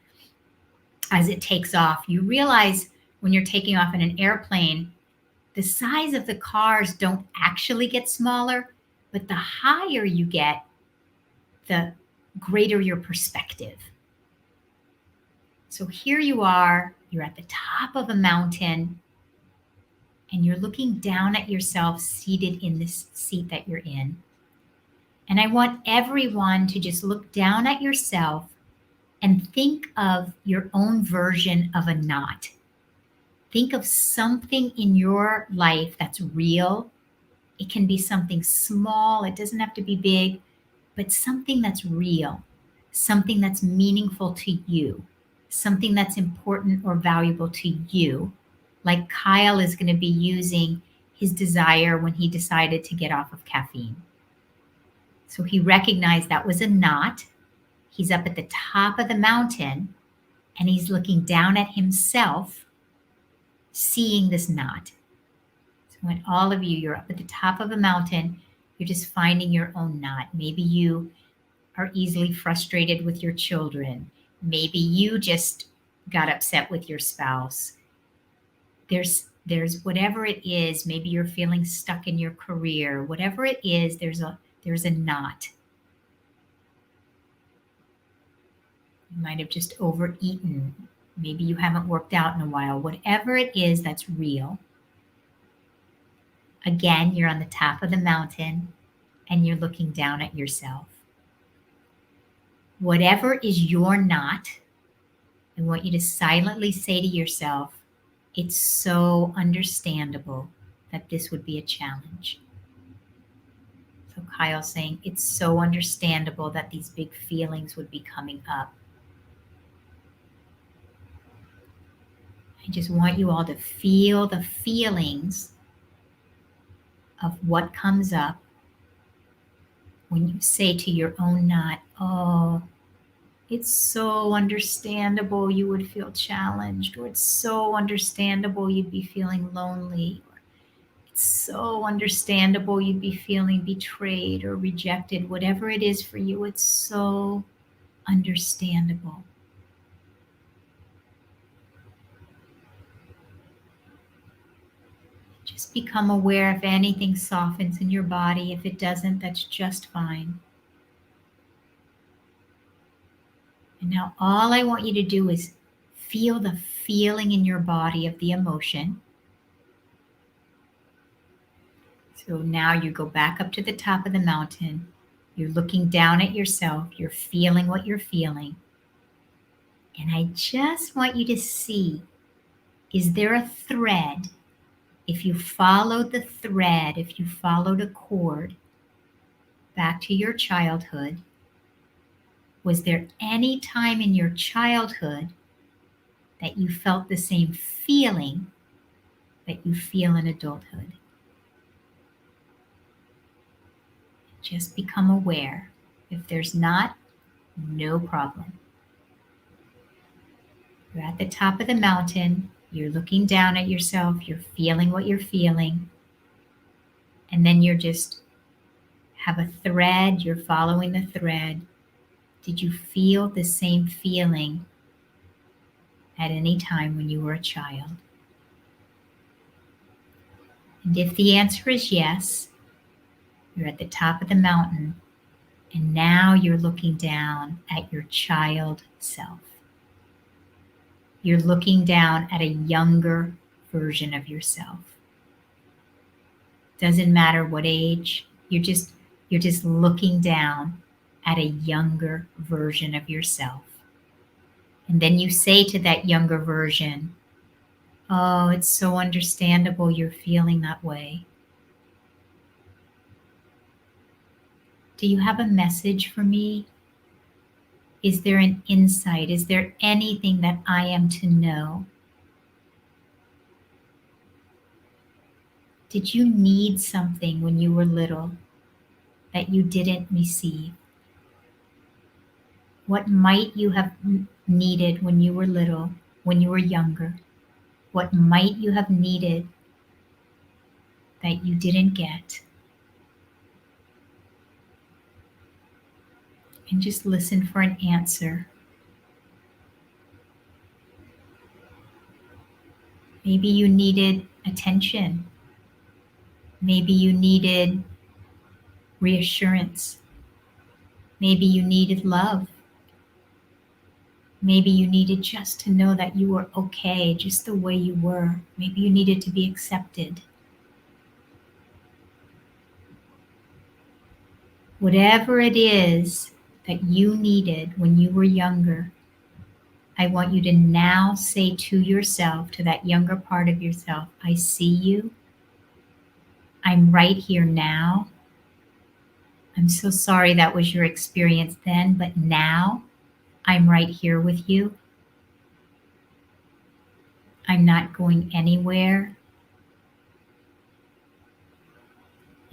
as it takes off. You realize when you're taking off in an airplane, the size of the cars don't actually get smaller, but the higher you get, the greater your perspective. So here you are, you're at the top of a mountain, and you're looking down at yourself seated in this seat that you're in. And I want everyone to just look down at yourself and think of your own version of a knot. Think of something in your life that's real. It can be something small, it doesn't have to be big, but something that's real, something that's meaningful to you, something that's important or valuable to you. Like Kyle is going to be using his desire when he decided to get off of caffeine. So he recognized that was a knot. He's up at the top of the mountain and he's looking down at himself, seeing this knot. So when all of you, you're up at the top of a mountain, you're just finding your own knot. Maybe you are easily frustrated with your children. Maybe you just got upset with your spouse. There's whatever it is. Maybe you're feeling stuck in your career. Whatever it is, there's a knot. You might have just overeaten. Maybe you haven't worked out in a while. Whatever it is that's real. Again, you're on the top of the mountain and you're looking down at yourself. Whatever is your knot, I want you to silently say to yourself, it's so understandable that this would be a challenge. So Kyle's saying, it's so understandable that these big feelings would be coming up. I just want you all to feel the feelings of what comes up when you say to your own knot, oh, it's so understandable you would feel challenged, or it's so understandable you'd be feeling lonely, or it's so understandable you'd be feeling betrayed or rejected. Whatever it is for you, it's so understandable. Just become aware if anything softens in your body. If it doesn't, that's just fine. And now all I want you to do is feel the feeling in your body of the emotion. So now you go back up to the top of the mountain. You're looking down at yourself. You're feeling what you're feeling. And I just want you to see, is there a thread? If you followed the thread, if you followed a cord back to your childhood, was there any time in your childhood that you felt the same feeling that you feel in adulthood? Just become aware. If there's not, no problem. You're at the top of the mountain. You're looking down at yourself. You're feeling what you're feeling. And then you're just have a thread. You're following the thread. Did you feel the same feeling at any time when you were a child? And if the answer is yes, you're at the top of the mountain, and now you're looking down at your child self. You're looking down at a younger version of yourself. Doesn't matter what age, you're just looking down at a younger version of yourself. And then you say to that younger version, oh, it's so understandable you're feeling that way. Do you have a message for me? Is there an insight? Is there anything that I am to know? Did you need something when you were little that you didn't receive? What might you have needed when you were little, when you were younger? What might you have needed that you didn't get. And just listen for an answer. Maybe you needed attention. Maybe you needed reassurance. Maybe you needed love. Maybe you needed just to know that you were okay, just the way you were. Maybe you needed to be accepted. Whatever it is that you needed when you were younger, I want you to now say to yourself, to that younger part of yourself, I see you. I'm right here now. I'm so sorry that was your experience then, but now I'm right here with you. I'm not going anywhere.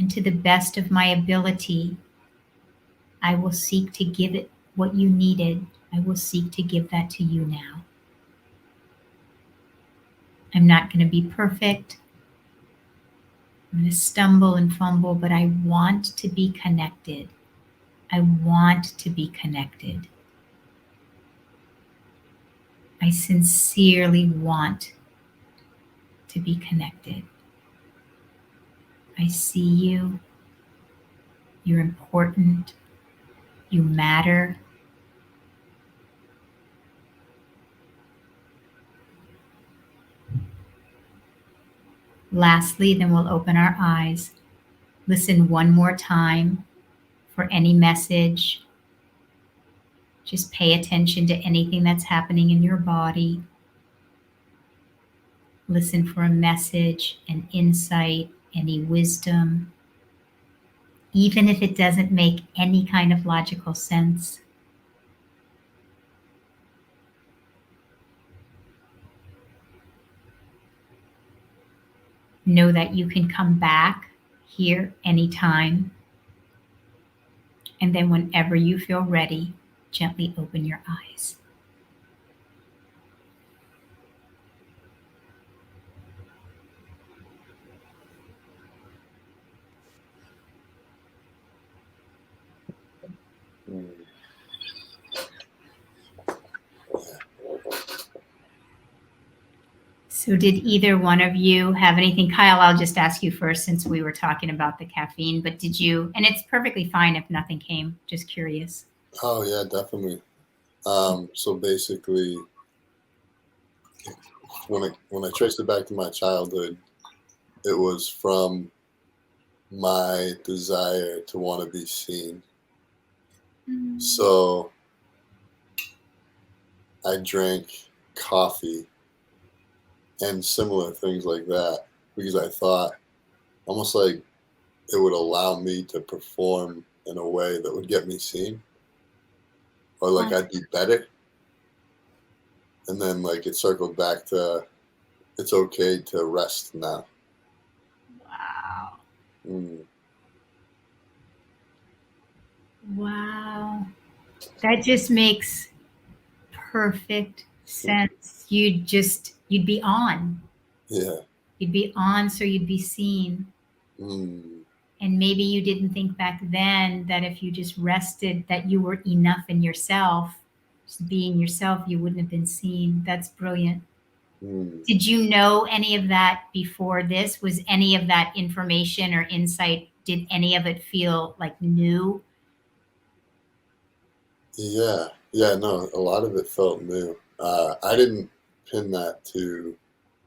And to the best of my ability, I will seek to give it what you needed. I will seek to give that to you now. I'm not going to be perfect. I'm going to stumble and fumble, but I want to be connected. I want to be connected. I sincerely want to be connected. I see you. You're important. You matter. Lastly, then we'll open our eyes. Listen one more time for any message. Just pay attention to anything that's happening in your body. Listen for a message, an insight, any wisdom, even if it doesn't make any kind of logical sense. Know that you can come back here anytime. And then whenever you feel ready, gently open your eyes. So did either one of you have anything? Kyle, I'll just ask you first since we were talking about the caffeine, but did you, and it's perfectly fine if nothing came, just curious. Oh yeah, definitely. So basically, when I traced it back to my childhood, it was from my desire to want to be seen. So I drank coffee and similar things like that because I thought almost like it would allow me to perform in a way that would get me seen, or like I'd be better. And then like it circled back to it's okay to rest now. Wow. Mm. Wow. That just makes perfect sense. You'd be on. Yeah. You'd be on, so you'd be seen. Mm. And maybe you didn't think back then that if you just rested, that you were enough in yourself, just being yourself, you wouldn't have been seen. That's brilliant. Mm. Did you know any of that before this? Was any of that information or insight, did any of it feel like new? Yeah. Yeah, no, a lot of it felt new. I didn't pin that to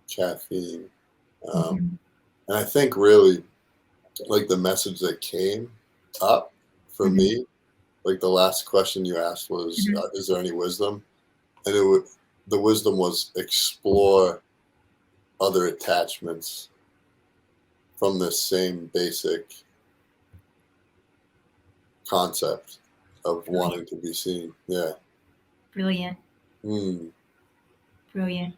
caffeine. And I think really like the message that came up for me, like the last question you asked was, is there any wisdom? And the wisdom was explore other attachments from this same basic concept of wanting to be seen. Yeah. Brilliant. Mm. Brilliant.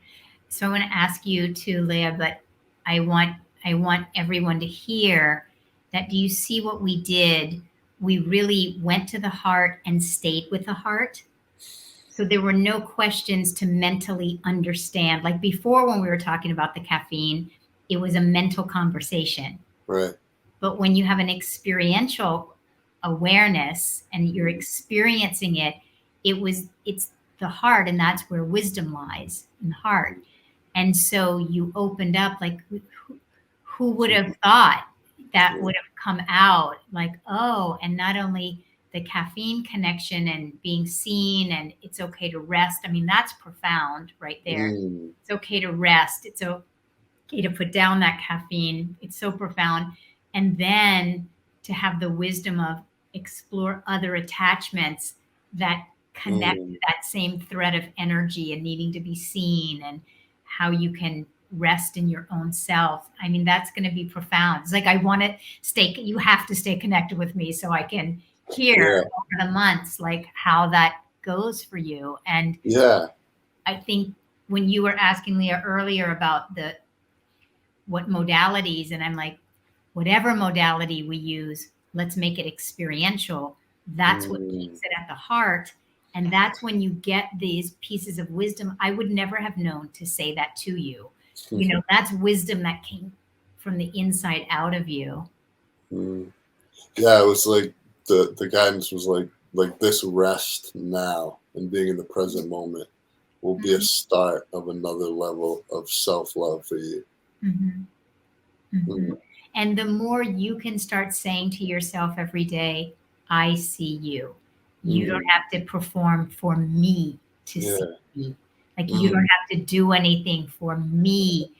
So I want to ask you too, Leah, but I want everyone to hear that. Do you see what we did? We really went to the heart and stayed with the heart. So there were no questions to mentally understand. Like before, when we were talking about the caffeine, it was a mental conversation. Right. But when you have an experiential awareness and you're experiencing it, it's the heart, and that's where wisdom lies, in the heart. And so you opened up, like, who would have thought that would have come out? Like, oh, and not only the caffeine connection and being seen, and it's okay to rest. I mean, that's profound right there. It's okay to rest. It's okay to put down that caffeine. It's so profound. And then to have the wisdom of explore other attachments that connect to that same thread of energy and needing to be seen, and how you can rest in your own self. I mean, that's going to be profound. It's like, you have to stay connected with me so I can hear over the months, like, how that goes for you. And I think when you were asking Leah earlier about what modalities, and I'm like, whatever modality we use, let's make it experiential. That's what keeps it at the heart. And that's when you get these pieces of wisdom. I would never have known to say that to you. You know, that's wisdom that came from the inside out of you. Yeah, it was like the guidance was like this rest now and being in the present moment will be a start of another level of self-love for you. And the more you can start saying to yourself every day, I see you. You don't have to perform for me to see me. Like, you don't have to do anything for me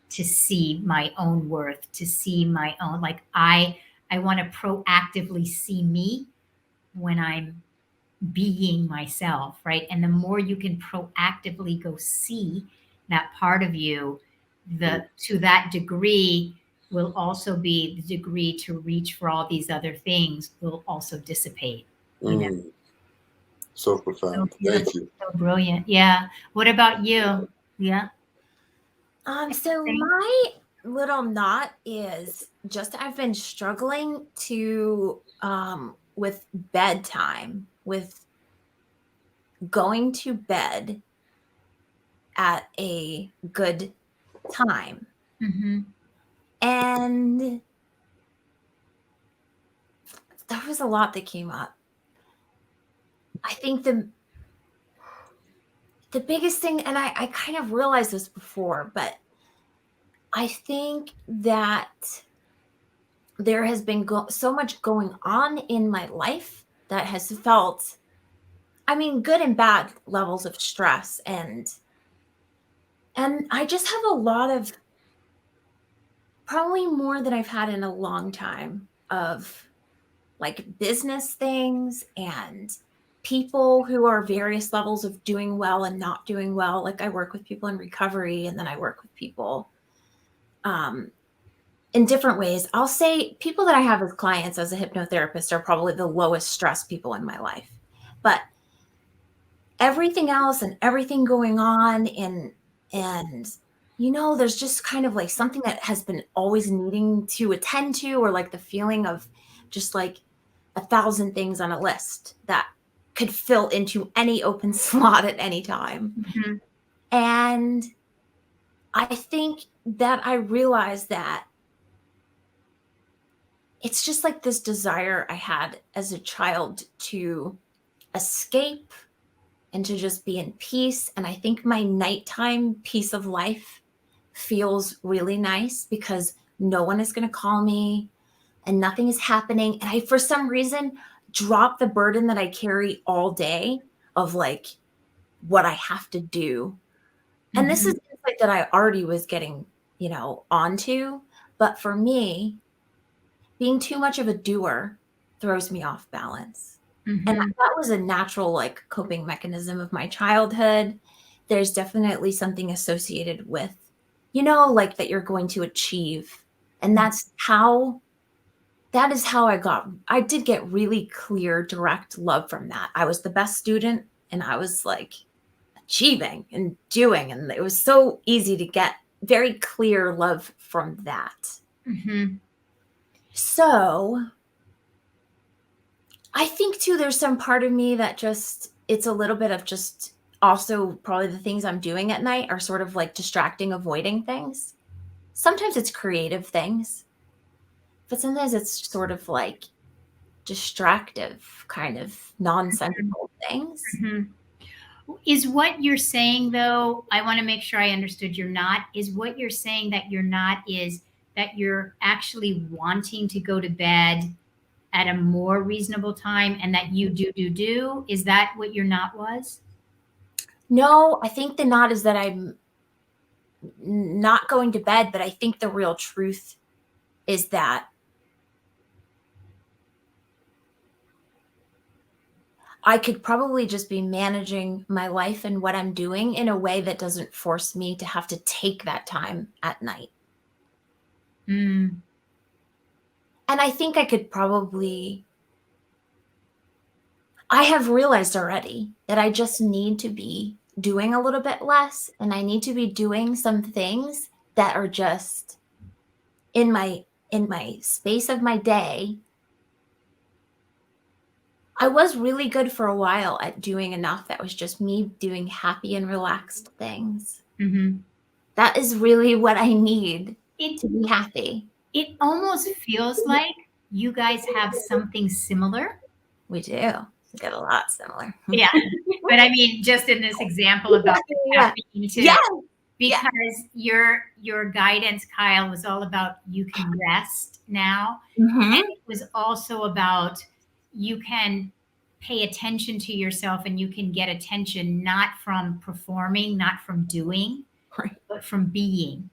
to see my own worth, to see my own, like, I want to proactively see me when I'm being myself, right? And the more you can proactively go see that part of you, to that degree will also be the degree to reach for all these other things will also dissipate. You know? So profound. Thank you. So brilliant. Yeah. What about you? Yeah. So my little knot is just, I've been struggling to with bedtime, with going to bed at a good time. And there was a lot that came up. I think the biggest thing, and I kind of realized this before, but I think that there has been so much going on in my life that has felt, I mean, good and bad levels of stress. And I just have a lot of, probably more than I've had in a long time, of like business things and people who are various levels of doing well and not doing well. Like, I work with people in recovery, and then I work with people in different ways. I'll say people that I have as clients as a hypnotherapist are probably the lowest stress people in my life. But everything else and everything going on, and you know, there's just kind of like something that has been always needing to attend to, or like the feeling of just like 1,000 things on a list that could fill into any open slot at any time. And I think that I realized that it's just like this desire I had as a child to escape and to just be in peace. And I think my nighttime peace of life feels really nice because no one is going to call me and nothing is happening. And I, for some reason, drop the burden that I carry all day of like what I have to do. And this is insight that I already was getting, you know, onto. But for me, being too much of a doer throws me off balance. And that was a natural like coping mechanism of my childhood. There's definitely something associated with, you know, like that you're going to achieve. And that is how I did get really clear, direct love from that. I was the best student, and I was like achieving and doing, and it was so easy to get very clear love from that. So I think too, there's some part of me that just, it's a little bit of just also probably the things I'm doing at night are sort of like distracting, avoiding things. Sometimes it's creative things. but sometimes it's sort of like distractive, kind of nonsensical things. Mhm. Is what you're saying, though, I want to make sure I understood you're not, is what you're saying that you're not is that you're actually wanting to go to bed at a more reasonable time and that you do? Is that what your not was? No, I think the not is that I'm not going to bed, but I think the real truth is that I could probably just be managing my life and what I'm doing in a way that doesn't force me to have to take that time at night. Mm. And I think I could probably, I have realized already that I just need to be doing a little bit less, and I need to be doing some things that are just in my space of my day. I was really good for a while at doing enough that was just me doing happy and relaxed things. Mm-hmm. That is really what I need It, to be happy. it almost feels like you guys have something similar. We do. We got a lot similar. Yeah. But I mean, just in this example about the Yeah. caffeine too. Yeah. Because your guidance, Kyle, was all about you can rest now. Mhm. And it was also about you can pay attention to yourself and you can get attention not from performing, not from doing, Right. but from being.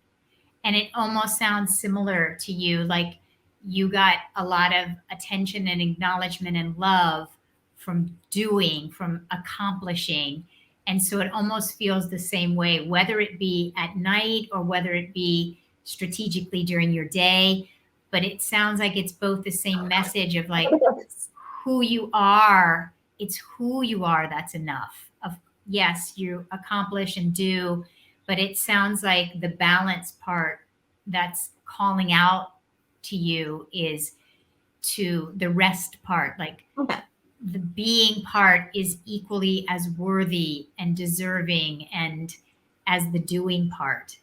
And it almost sounds similar to you, like you got a lot of attention and acknowledgement and love from doing, from accomplishing. And so it almost feels the same way, whether it be at night or whether it be strategically during your day. But it sounds like it's both the same message of like who you are. It's who you are that's enough. Of yes, you accomplish and do, but it sounds like the balance part that's calling out to you is to the rest part, like Okay. the being part is equally as worthy and deserving and as the doing part.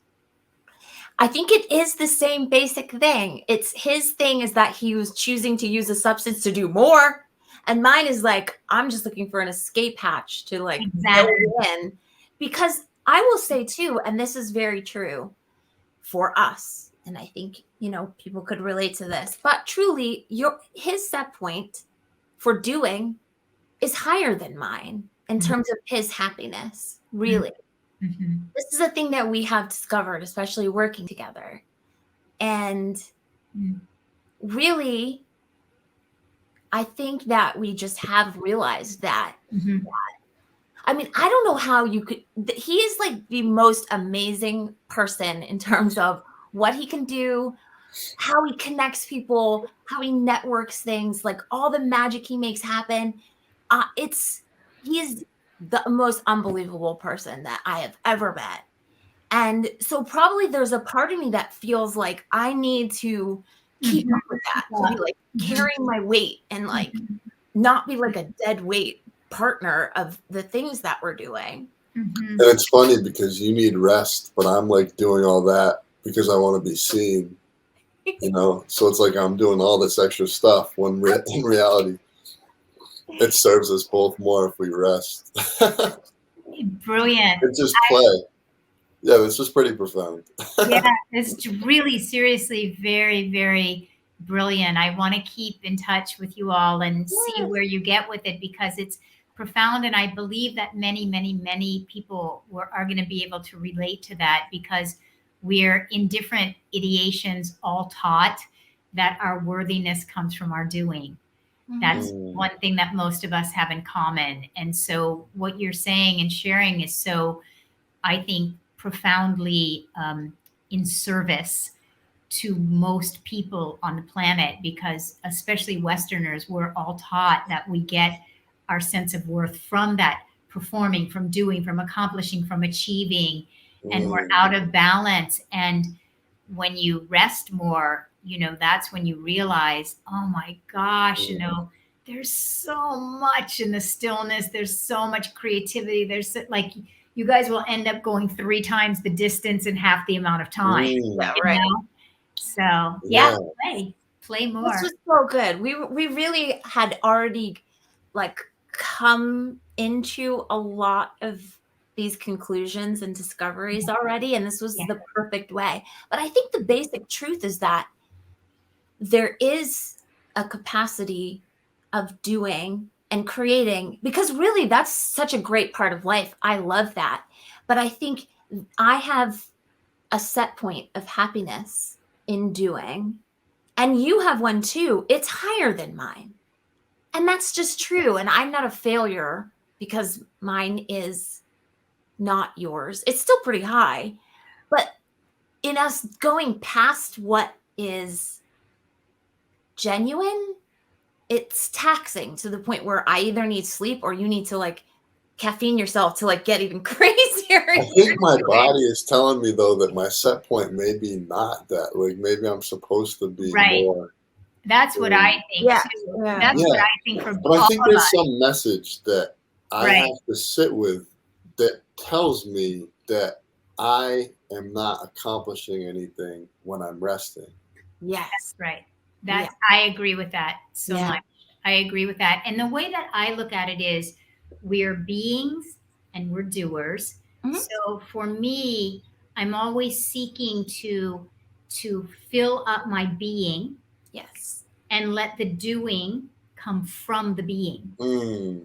I think it is the same basic thing. It's his thing is that he was choosing to use a substance to do more. And mine is like, I'm just looking for an escape hatch to like Exactly. go in. Because I will say too, and this is very true for us, and I think, people could relate to this, but truly his set point for doing is higher than mine in terms of his happiness, really. Mm-hmm. This is a thing that we have discovered, especially working together. And really, I think that we just have realized that. Mm-hmm. I mean, I don't know how you could, he is like the most amazing person in terms of what he can do, how he connects people, how he networks things, like all the magic he makes happen. He is the most unbelievable person that I have ever met. And so probably there's a part of me that feels like I need to keep up with that, to be like carrying my weight and like not be like a dead weight partner of the things that we're doing. And it's funny because you need rest, but I'm like doing all that because I want to be seen, So it's like I'm doing all this extra stuff when in reality, it serves us both more if we rest. Brilliant. It's just play. Yeah, this was pretty profound. Yeah, it's really seriously very, very brilliant. I want to keep in touch with you all and see where you get with it because it's profound. And I believe that many, many, many people are going to be able to relate to that because we're in different ideations all taught that our worthiness comes from our doing. That's one thing that most of us have in common. And so what you're saying and sharing is so, I think, profoundly in service to most people on the planet because especially Westerners, we're all taught that we get our sense of worth from that performing, from doing, from accomplishing, from achieving, and we're out of balance. And when you rest more, that's when you realize, oh my gosh, there's so much in the stillness. There's so much creativity. There's like, you guys will end up going 3 times the distance in half the amount of time. Yeah, right. So yeah, play. Play more. This was so good. We really had already like come into a lot of these conclusions and discoveries already, and this was the perfect way. But I think the basic truth is that there is a capacity of doing and creating, because really that's such a great part of life. I love that. But I think I have a set point of happiness in doing, and you have one too. It's higher than mine. And that's just true. And I'm not a failure because mine is not yours. It's still pretty high. But in us going past what is genuine, it's taxing to the point where I either need sleep or you need to like caffeine yourself to like get even crazier. I think my body is telling me though that my set point may be not that. Like maybe I'm supposed to be more. That's what I think too. That's what I think for But I think there's us. some message that I have to sit with that tells me that I am not accomplishing anything when I'm resting. Yes. That's right. I agree with that so much. I agree with that. And the way that I look at it is we're beings and we're doers. So for me, I'm always seeking to fill up my being. Yes. And let the doing come from the being.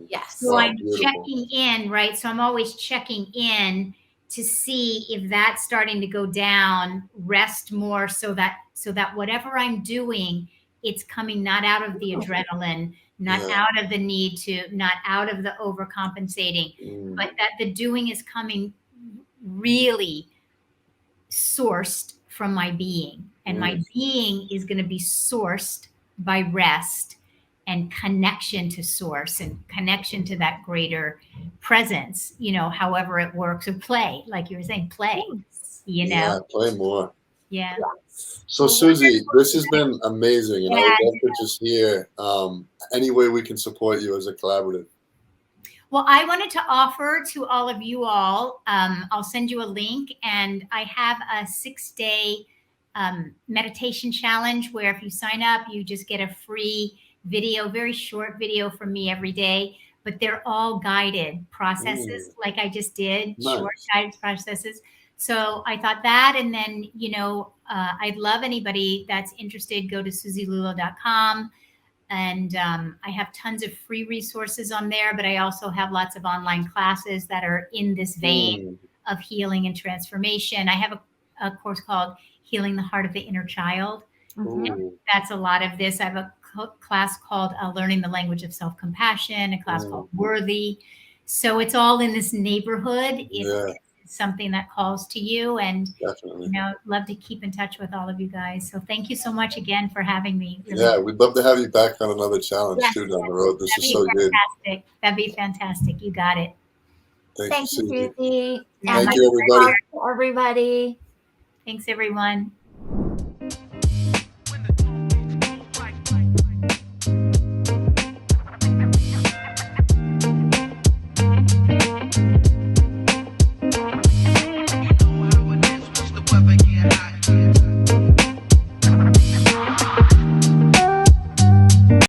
Yes. So I'm checking in, right? So I'm always checking in to see if that's starting to go down, rest more so that whatever I'm doing, it's coming not out of the adrenaline, not out of the need to, not out of the overcompensating, but that the doing is coming really sourced from my being. And my being is going to be sourced by rest and connection to source and connection to that greater presence, you know, however it works, or play, like you were saying, play, you know? Yeah, play more. Yeah. So Suzi, this has been amazing, and I would love to just hear any way we can support you as a collaborative. Well, I wanted to offer to all of you all, I'll send you a link, and I have a 6-day meditation challenge where if you sign up, you just get a free video, very short video from me every day, but they're all guided processes like I just did, short guided processes. So I thought that, and then, you know, I'd love anybody that's interested, go to SuziLula.com. And I have tons of free resources on there, but I also have lots of online classes that are in this vein of healing and transformation. I have a course called Healing the Heart of the Inner Child. That's a lot of this. I have a class called Learning the Language of Self-Compassion, a class called Worthy. So it's all in this neighborhood. It's something that calls to you, and you know, love to keep in touch with all of you guys. So thank you so much again for having me. Really. We'd love to have you back on another challenge too down the road. This is so good. That'd be fantastic. You got it. Thank you, Suzi. Thank you, everybody. Everybody. Thanks, everyone.